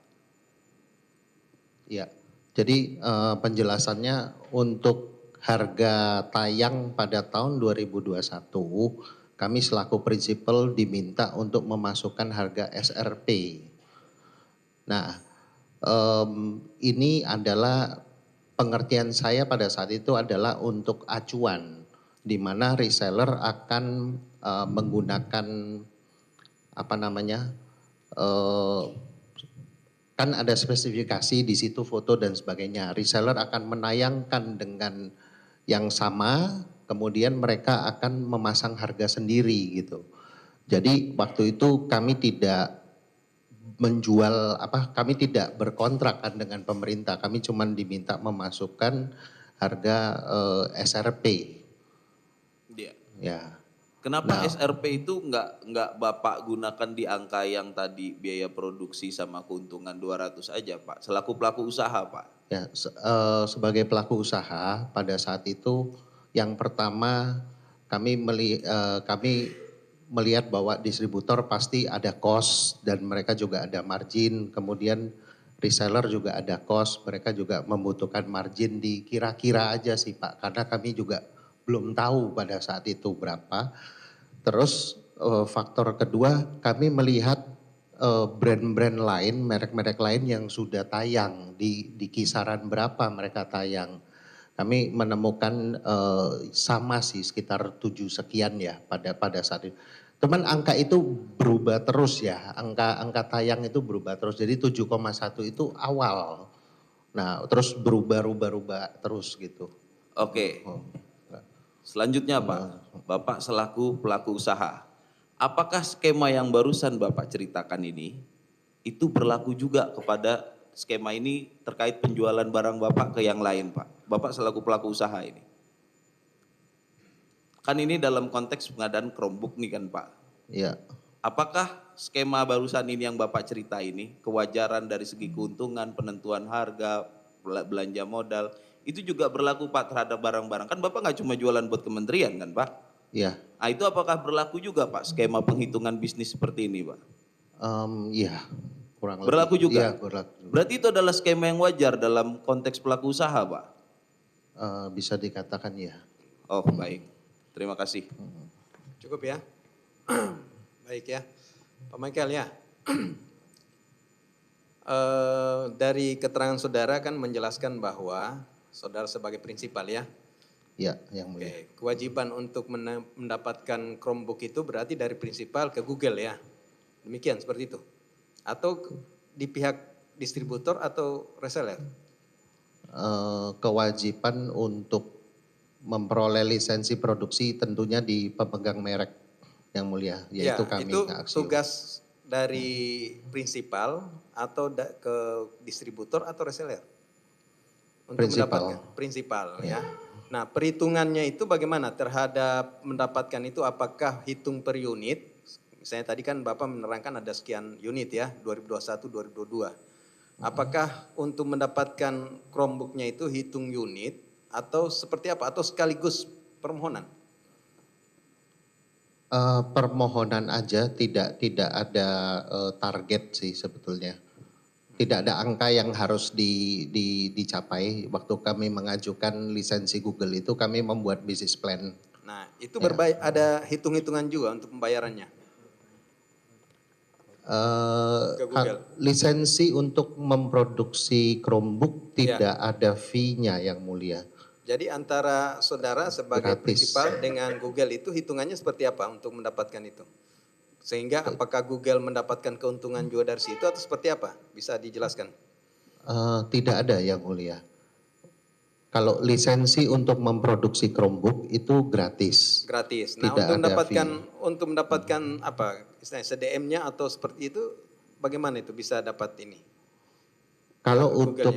Ya, jadi penjelasannya untuk harga tayang pada tahun 2021, kami selaku prinsipal diminta untuk memasukkan harga SRP. Nah, ini adalah pengertian saya pada saat itu adalah untuk acuan, di mana reseller akan menggunakan apa namanya, kan ada spesifikasi di situ foto dan sebagainya. Reseller akan menayangkan dengan yang sama, kemudian mereka akan memasang harga sendiri gitu. Jadi waktu itu kami tidak menjual kami tidak berkontrak kan dengan pemerintah, kami cuma diminta memasukkan harga SRP. Iya. Ya. Kenapa SRP itu nggak Bapak gunakan di angka yang tadi biaya produksi sama keuntungan 200 aja, Pak? Selaku pelaku usaha, Pak. Ya, sebagai pelaku usaha pada saat itu yang pertama kami melihat bahwa distributor pasti ada cost dan mereka juga ada margin, kemudian reseller juga ada cost, mereka juga membutuhkan margin di kira-kira aja sih Pak, karena kami juga belum tahu pada saat itu berapa. Terus faktor kedua kami melihat brand-brand lain, merek-merek lain yang sudah tayang di kisaran berapa mereka tayang. Kami menemukan sama sih sekitar 7 sekian ya pada saat itu. Teman angka itu berubah terus ya, angka tayang itu berubah terus. Jadi 7,1 itu awal. Nah, terus berubah terus gitu. Oke. Selanjutnya Pak, Bapak selaku pelaku usaha, apakah skema yang barusan Bapak ceritakan ini itu berlaku juga kepada skema ini terkait penjualan barang Bapak ke yang lain Pak? Bapak selaku pelaku usaha ini. Kan ini dalam konteks pengadaan Chromebook nih kan Pak? Iya. Apakah skema barusan ini yang Bapak cerita ini, kewajaran dari segi keuntungan, penentuan harga, belanja modal, itu juga berlaku Pak terhadap barang-barang. Kan Bapak nggak cuma jualan buat kementerian kan Pak? Iya. Nah itu apakah berlaku juga Pak skema penghitungan bisnis seperti ini Pak? Iya, kurang lebih. Berlaku juga? Iya, berlaku. Berarti itu adalah skema yang wajar dalam konteks pelaku usaha Pak? Bisa dikatakan ya. Oh baik, terima kasih. Cukup ya? Baik ya. Pak Michael ya. Dari keterangan saudara kan menjelaskan bahwa saudara sebagai prinsipal ya. Ya, yang mulia. Oke, kewajiban untuk mendapatkan Chromebook itu berarti dari prinsipal ke Google ya. Demikian seperti itu. Atau di pihak distributor atau reseller? Kewajiban untuk memperoleh lisensi produksi tentunya di pemegang merek yang mulia, yaitu ya, kami itu Axieo. tugas dari prinsipal atau ke distributor atau reseller? Untuk Prinsipal. mendapatkan prinsipal ya. Nah, perhitungannya itu bagaimana terhadap mendapatkan itu, apakah hitung per unit? Misalnya tadi kan Bapak menerangkan ada sekian unit ya, 2021, 2022. Apakah untuk mendapatkan Chromebook-nya itu hitung unit atau seperti apa? Atau sekaligus permohonan? Permohonan aja, tidak ada target sih sebetulnya. Tidak ada angka yang harus dicapai. Waktu kami mengajukan lisensi Google itu kami membuat business plan. Nah, itu ada hitung-hitungan juga untuk pembayarannya? Ke Google. Lisensi untuk memproduksi Chromebook tidak ada fee-nya yang mulia. Jadi antara saudara sebagai Gratis. prinsipal dengan Google itu hitungannya seperti apa untuk mendapatkan itu? Sehingga apakah Google mendapatkan keuntungan juga dari situ atau seperti apa? Bisa dijelaskan? Tidak ada yang mulia. Kalau lisensi untuk memproduksi Chromebook itu gratis. Gratis. Nah, Tidak untuk ada mendapatkan apa? Istilahnya CDM-nya atau seperti itu bagaimana itu bisa dapat ini? Kalau Google-nya. untuk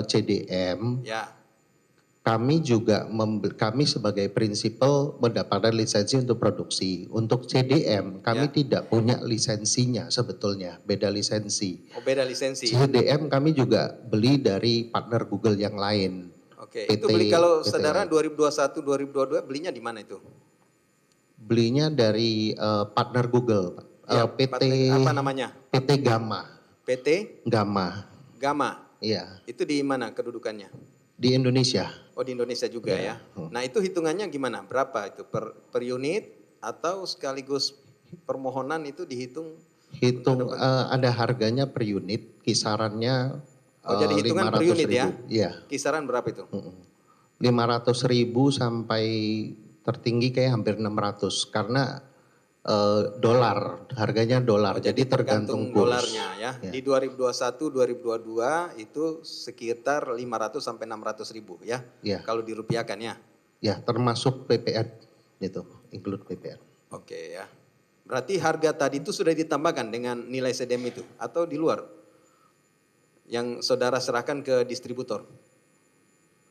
CDM, Ya, kami sebagai prinsipal mendapatkan lisensi untuk produksi. Untuk CDM kami Ya. tidak punya lisensinya sebetulnya, beda lisensi. oh beda lisensi. CDM kami juga beli dari partner Google yang lain. Oke, itu beli kalau PT saudara lain. 2021, 2022 belinya di mana itu? Belinya dari partner Google, Pak. Ya, PT apa namanya? PT Gamma. PT Gamma, Gamma. iya, Itu di mana kedudukannya? di Indonesia. Oh di Indonesia juga Ya. ya. Nah itu hitungannya gimana? Berapa itu per unit atau sekaligus permohonan itu dihitung? Hitung ada harganya per unit, kisarannya Oh jadi hitungan per unit ya? 500.000. Iya. Kisaran berapa itu? 500.000 sampai tertinggi kayak hampir 600 karena dolar, harganya dolar. Oh, jadi tergantung kurs. dolarnya ya. Di 2021, 2022 itu sekitar 500 sampai 600 ribu ya. Ya. Kalau dirupiahkan ya. Ya, termasuk PPN itu, include PPN. Oke ya. Berarti harga tadi itu sudah ditambahkan dengan nilai CDM itu atau di luar? Yang saudara serahkan ke distributor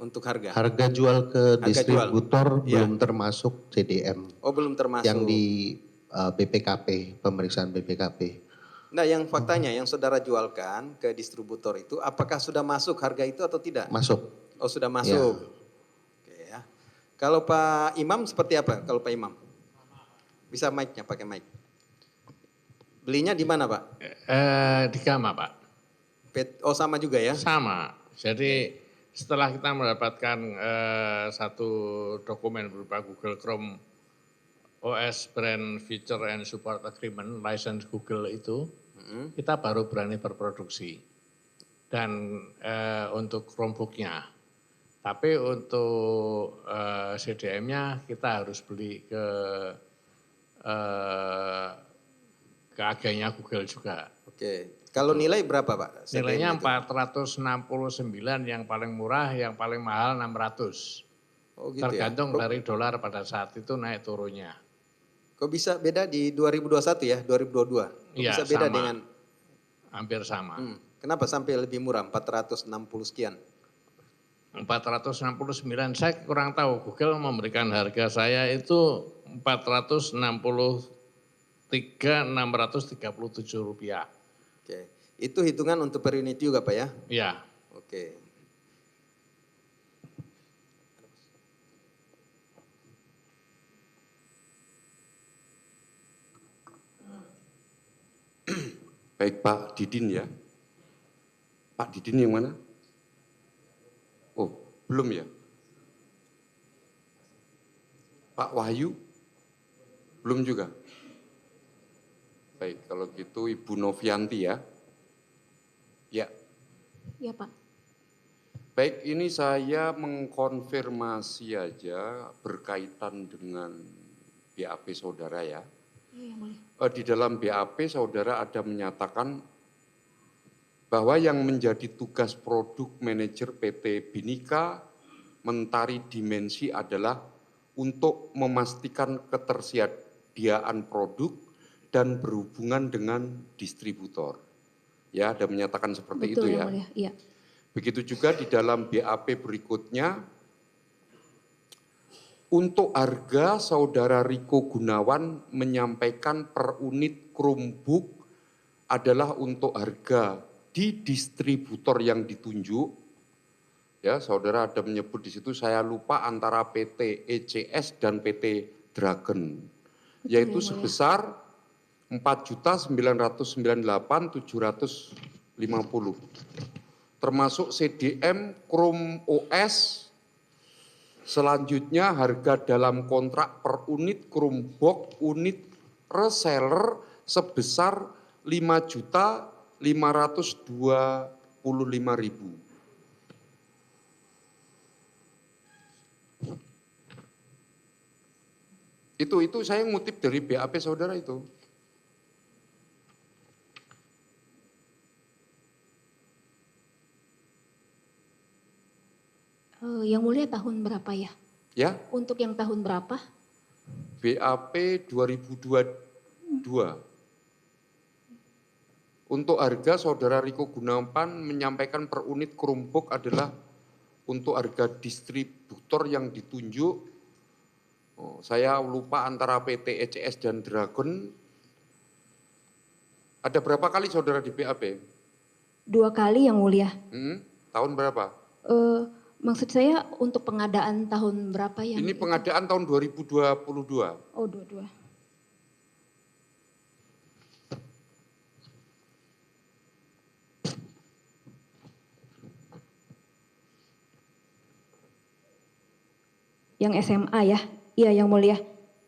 untuk harga? Harga jual ke Harga jual. distributor Ya. belum termasuk CDM. Oh belum termasuk. Yang di BPKP, pemeriksaan BPKP. Nah yang faktanya yang saudara jualkan ke distributor itu apakah sudah masuk harga itu atau tidak? Masuk. Oh sudah masuk. Oke ya. Kalau Pak Imam seperti apa? Kalau Pak Imam? Bisa mic-nya pakai mic. Belinya di mana Pak? Di Gamma Pak. Oh sama juga ya? Sama. Jadi setelah kita mendapatkan satu dokumen berupa Google Chrome OS Brand Feature and Support Agreement, license Google itu, kita baru berani berproduksi. Dan untuk Chromebook-nya. Tapi untuk CDM-nya kita harus beli ke agennya Google juga. Oke. Kalau nilai berapa Pak? Nilainya CDM itu? 469 yang paling murah, yang paling mahal 600. Oh gitu Tergantung ya. dari dolar pada saat itu naik turunnya. Kok bisa beda di 2021 ya, 2022? Kok Iya, bisa beda sama. dengan? Hampir sama. Kenapa sampai lebih murah, 460 sekian? 469, saya kurang tahu. Google memberikan harga saya itu 463.637 rupiah. Oke, itu hitungan untuk per unit juga Pak ya? Ya, Oke. Baik Pak Didin ya. Pak Didin yang mana? Oh, belum ya? Pak Wahyu? Belum juga? Baik, kalau gitu Ibu Novianti ya. Ya, Ya Pak. baik ini saya mengkonfirmasi aja berkaitan dengan BAP saudara ya. Iya yang boleh. Di dalam BAP saudara ada menyatakan bahwa yang menjadi tugas produk manajer PT Bhinneka Mentari Dimensi adalah untuk memastikan ketersediaan produk dan berhubungan dengan distributor. Ya, ada menyatakan seperti Betul itu yang ya. mulia. Iya. Begitu juga di dalam BAP berikutnya, untuk harga saudara Riko Gunawan menyampaikan per unit Chromebook adalah untuk harga di distributor yang ditunjuk. Ya, saudara ada menyebut di situ, saya lupa antara PT ECS dan PT Dragon, yaitu sebesar 4.998.750, termasuk CDM Chrome OS. Selanjutnya harga dalam kontrak per unit Chromebook unit reseller sebesar 5.525.000. Itu saya ngutip dari BAP saudara itu. Yang mulia tahun berapa ya? Ya, Untuk yang tahun berapa? BAP 2022. Untuk harga Saudara Riko Gunawan menyampaikan per unit Chromebook adalah untuk harga distributor yang ditunjuk. Oh, saya lupa antara PT ECS dan Dragon. Ada berapa kali Saudara di BAP? 2 kali yang mulia. Tahun berapa? Maksud saya untuk pengadaan tahun berapa yang Ini itu? pengadaan tahun 2022. Oh, 22. Yang SMA ya? Iya, yang mulia.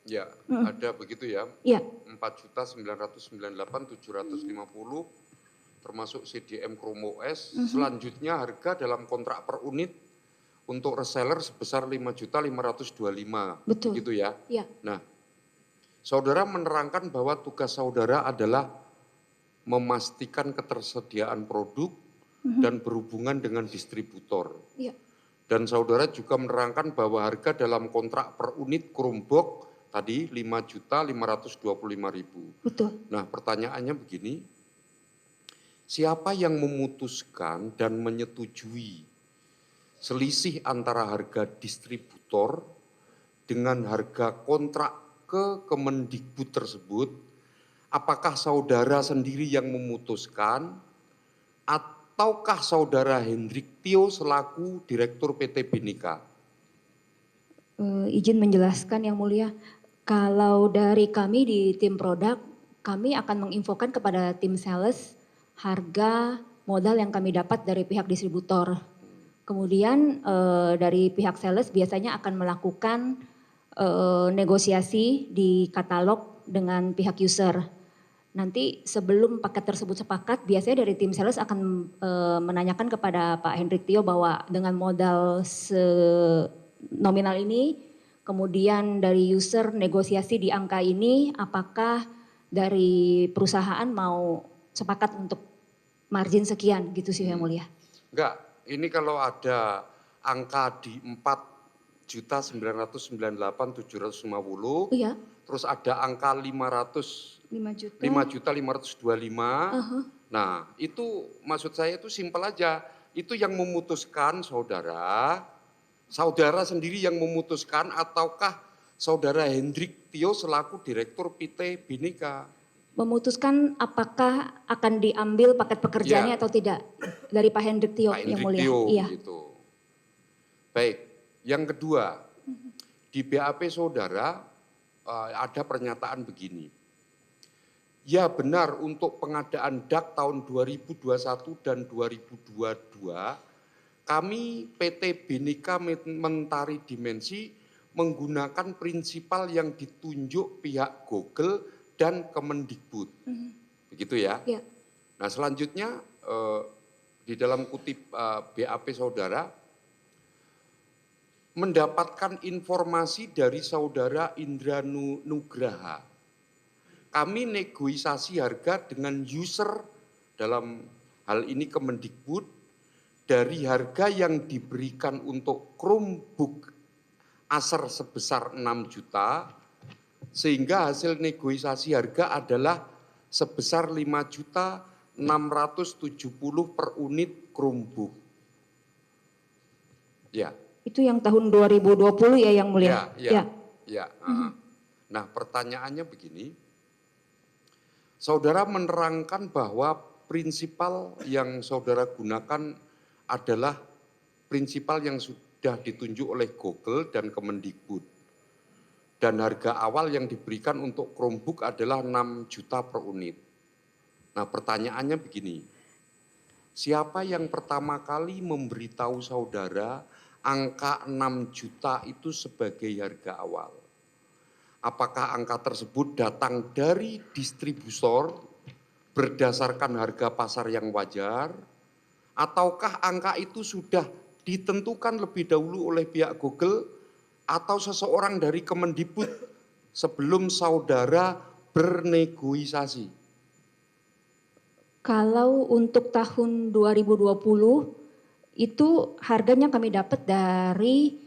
Ya, ada begitu ya. Iya. 4.998.750 termasuk CDM Chrome OS. Selanjutnya harga dalam kontrak per unit untuk reseller sebesar 5.525.000. Betul. Begitu ya. Iya. Nah, Saudara menerangkan bahwa tugas Saudara adalah memastikan ketersediaan produk dan berhubungan dengan distributor. Iya. Dan Saudara juga menerangkan bahwa harga dalam kontrak per unit Chromebook tadi 5.525.000. Betul. Nah, pertanyaannya begini, siapa yang memutuskan dan menyetujui selisih antara harga distributor dengan harga kontrak ke Kemendikbud tersebut? Apakah Saudara sendiri yang memutuskan ataukah Saudara Hendrik Tio selaku Direktur PT Bhinneka? Izin menjelaskan yang mulia, kalau dari kami di tim produk, kami akan menginfokan kepada tim sales harga modal yang kami dapat dari pihak distributor. Kemudian dari pihak sales biasanya akan melakukan negosiasi di katalog dengan pihak user. Nanti sebelum paket tersebut sepakat, biasanya dari tim sales akan menanyakan kepada Pak Hendrik Tio bahwa dengan modal nominal ini, kemudian dari user negosiasi di angka ini, apakah dari perusahaan mau sepakat untuk margin sekian gitu sih yang mulia. Enggak, ini kalau ada angka di 4.998.750, Iya, terus ada angka 5 juta. 5.525. Nah, itu maksud saya itu simpel aja. Itu yang memutuskan Saudara sendiri yang memutuskan ataukah Saudara Hendrik Tio selaku Direktur PT Bhinneka? Memutuskan apakah akan diambil paket pekerjaannya atau tidak dari Pak Hendrik Tio Pak yang Hendrik mulia. Tio, Iya. gitu. Baik, yang kedua, di BAP Saudara ada pernyataan begini. Ya benar untuk pengadaan DAK tahun 2021 dan 2022, kami PT Bhinneka Mentari Dimensi menggunakan prinsipal yang ditunjuk pihak Google dan Kemendikbud. Begitu ya? Iya. Nah selanjutnya di dalam kutip BAP Saudara, mendapatkan informasi dari Saudara Indra Nugraha. Kami negosiasi harga dengan user dalam hal ini Kemendikbud dari harga yang diberikan untuk Chromebook Acer sebesar 6 juta, sehingga hasil negosiasi harga adalah sebesar 5.670.000 per unit Chromebook. Ya. Itu yang tahun 2020 ya yang mulia? Ya. Nah pertanyaannya begini, Saudara menerangkan bahwa prinsipal yang Saudara gunakan adalah prinsipal yang sudah ditunjuk oleh Google dan Kemendikbud. Dan harga awal yang diberikan untuk Chromebook adalah 6 juta per unit. Nah pertanyaannya begini, siapa yang pertama kali memberitahu Saudara angka 6 juta itu sebagai harga awal? Apakah angka tersebut datang dari distributor berdasarkan harga pasar yang wajar? Ataukah angka itu sudah ditentukan lebih dahulu oleh pihak Google atau seseorang dari Kemendikbud sebelum Saudara bernegosiasi? Kalau untuk tahun 2020 itu harganya kami dapat dari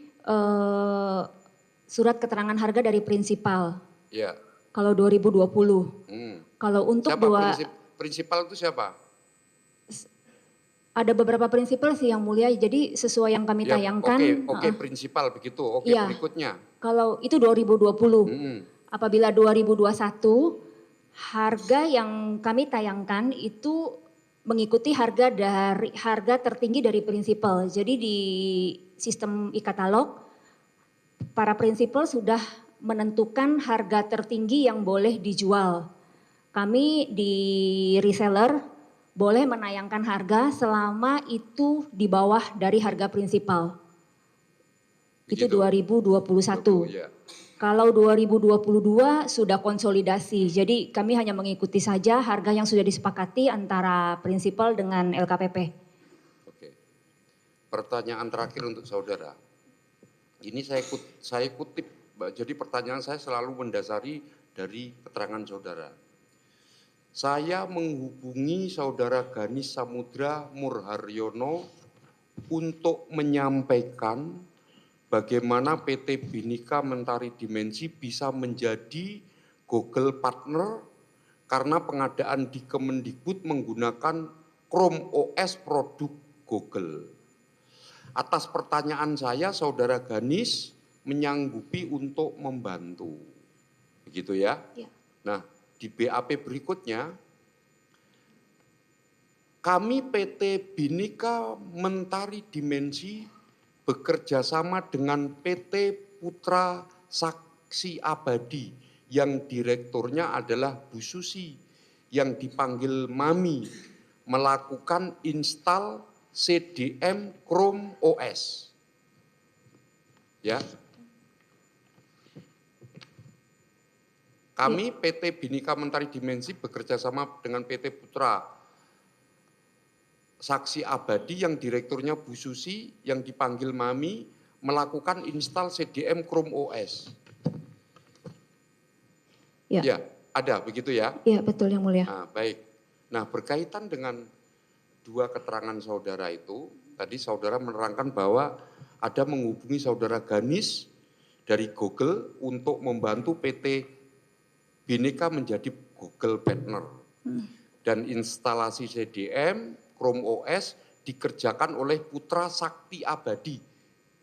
surat keterangan harga dari prinsipal. Ya. Kalau 2020. Kalau untuk Siapa Prinsipal itu siapa? Ada beberapa prinsipal sih yang mulia, jadi sesuai yang kami Ya, tayangkan. oke, prinsipal begitu. Oke, Iya. berikutnya. Kalau itu 2020. Mm-mm. Apabila 2021 harga yang kami tayangkan itu mengikuti harga tertinggi dari prinsipal. Jadi di sistem e-katalog para prinsipal sudah menentukan harga tertinggi yang boleh dijual. Kami di reseller boleh menayangkan harga selama itu di bawah dari harga prinsipal. Itu Begitu. 2021. Ya. Kalau 2022 sudah konsolidasi, jadi kami hanya mengikuti saja harga yang sudah disepakati antara prinsipal dengan LKPP. Oke. Pertanyaan terakhir untuk saudara. Ini saya kutip, jadi pertanyaan saya selalu mendasari dari keterangan saudara. Saya menghubungi saudara Ganis Samudra Murharyono untuk menyampaikan bagaimana PT Bhinneka Mentari Dimensi bisa menjadi Google Partner karena pengadaan di Kemendikbud menggunakan Chrome OS produk Google. Atas pertanyaan saya, saudara Ganis menyanggupi untuk membantu. Begitu ya? Ya. Nah, di BAP berikutnya, kami PT Bhinneka Mentari Dimensi bekerja sama dengan PT Putra Saksi Abadi yang direkturnya adalah Bu Susi yang dipanggil Mami melakukan install CDM Chrome OS. Ya. Kami PT Bhinneka Mentari Dimensi bekerja sama dengan PT Putra Saksi Abadi yang direkturnya Bu Susi yang dipanggil Mami melakukan install CDM Chrome OS. Ya. Ya, ada begitu ya? Iya betul yang mulia. Nah, baik. Nah, berkaitan dengan dua keterangan saudara itu, tadi saudara menerangkan bahwa ada menghubungi saudara Ganis dari Google untuk membantu PT Bhinneka menjadi Google Partner. Dan instalasi CDM Chrome OS dikerjakan oleh Putra Sakti Abadi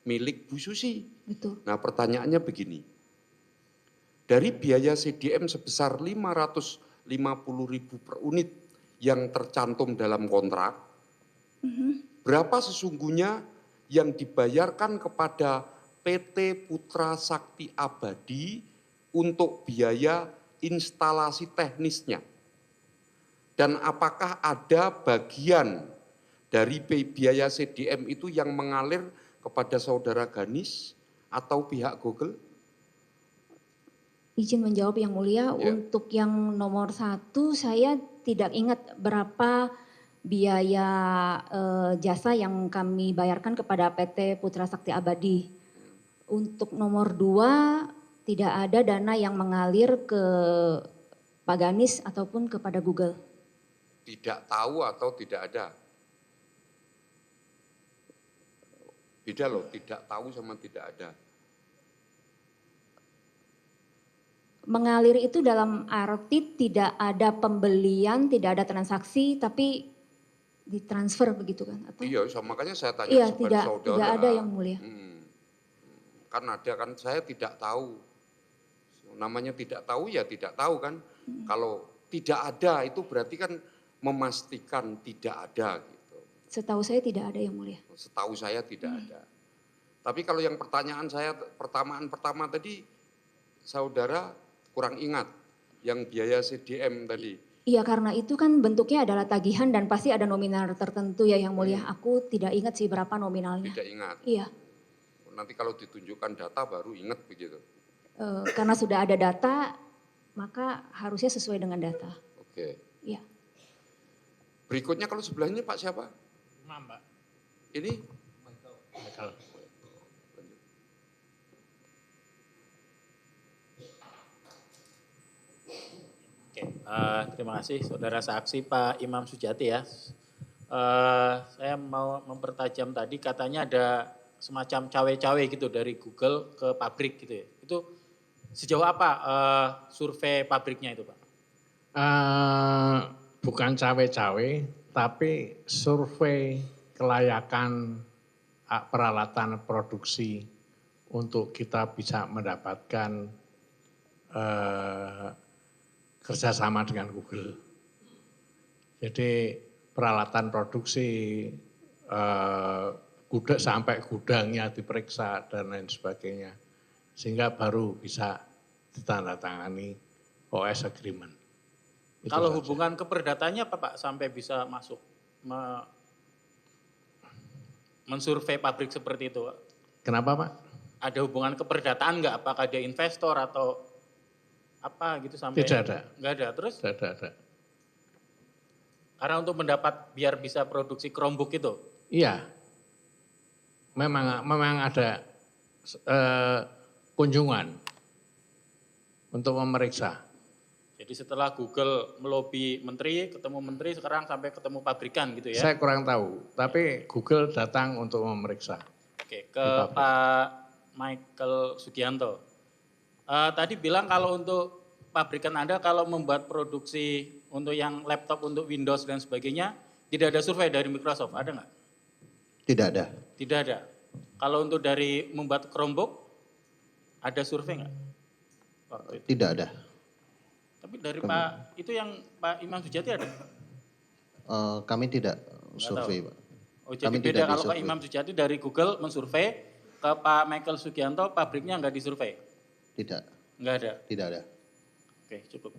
milik Bu Susi. Betul. Nah, pertanyaannya begini. Dari biaya CDM sebesar 550.000 per unit yang tercantum dalam kontrak, berapa sesungguhnya yang dibayarkan kepada PT Putra Sakti Abadi untuk biaya instalasi teknisnya? Dan apakah ada bagian dari biaya CDM itu yang mengalir kepada saudara Ganis atau pihak Google? Izin menjawab yang mulia, Ya. untuk yang nomor 1 saya tidak ingat berapa biaya jasa yang kami bayarkan kepada PT Putra Sakti Abadi. Untuk nomor 2 tidak ada dana yang mengalir ke Pak Ganis ataupun kepada Google. Tidak tahu atau tidak ada? Beda loh, tidak tahu sama tidak ada. Mengalir itu dalam arti tidak ada pembelian, tidak ada transaksi, tapi ditransfer begitu kan? Atau? Iya, makanya saya tanya Iya, kepada saudara. tidak ada yang mulia. Kan ada kan, saya tidak tahu. Namanya tidak tahu ya tidak tahu kan. Kalau tidak ada itu berarti kan memastikan tidak ada gitu. Setahu saya tidak ada yang mulia. Setahu saya tidak ada. Tapi kalau yang pertanyaan saya pertama tadi saudara kurang ingat yang biaya CDM tadi. Iya karena itu kan bentuknya adalah tagihan dan pasti ada nominal tertentu ya yang mulia. Aku tidak ingat sih berapa nominalnya. Tidak ingat. Iya. Nanti kalau ditunjukkan data baru ingat begitu. Karena sudah ada data maka harusnya sesuai dengan data. Oke. Iya. Berikutnya kalau sebelah ini Pak siapa? Mbak. Ini? Michael. Oke, terima kasih saudara saksi Pak Imam Sujati ya. Saya mau mempertajam tadi katanya ada semacam cawe-cawe gitu dari Google ke pabrik gitu ya. Itu sejauh apa survei pabriknya itu Pak? bukan cawe-cawe, tapi survei kelayakan peralatan produksi untuk kita bisa mendapatkan kerjasama dengan Google. Jadi peralatan produksi sampai gudangnya diperiksa dan lain sebagainya. Sehingga baru bisa ditandatangani OS agreement. Itu Kalau saja. hubungan keperdatanya apa Pak sampai bisa masuk mensurvei pabrik seperti itu Pak? Kenapa Pak? Ada hubungan keperdataan nggak? Apakah dia investor atau apa gitu sampai? Tidak ada. Nggak ada. Terus? Tidak ada. Karena untuk mendapat biar bisa produksi Chromebook itu? Iya. Memang ada kunjungan untuk memeriksa. Jadi setelah Google melobi menteri, ketemu menteri, sekarang sampai ketemu pabrikan gitu ya? Saya kurang tahu, tapi Google datang untuk memeriksa. Oke, ke Pak Michael Sugianto. Tadi bilang kalau untuk pabrikan Anda kalau membuat produksi untuk yang laptop untuk Windows dan sebagainya, tidak ada survei dari Microsoft, ada nggak? Tidak ada. Tidak ada. Kalau untuk dari membuat Chromebook, ada survei nggak? Waktu itu. Tidak ada. Tapi dari Pak, itu yang Pak Imam Sujati ada? Kami tidak survei, Pak. Oh, jadi Kami beda tidak kalau Pak disurvei. Imam Sujati dari Google mensurvei, ke Pak Michael Sugianto pabriknya nggak disurvei? Tidak, Nggak ada. tidak ada. Oke, cukup.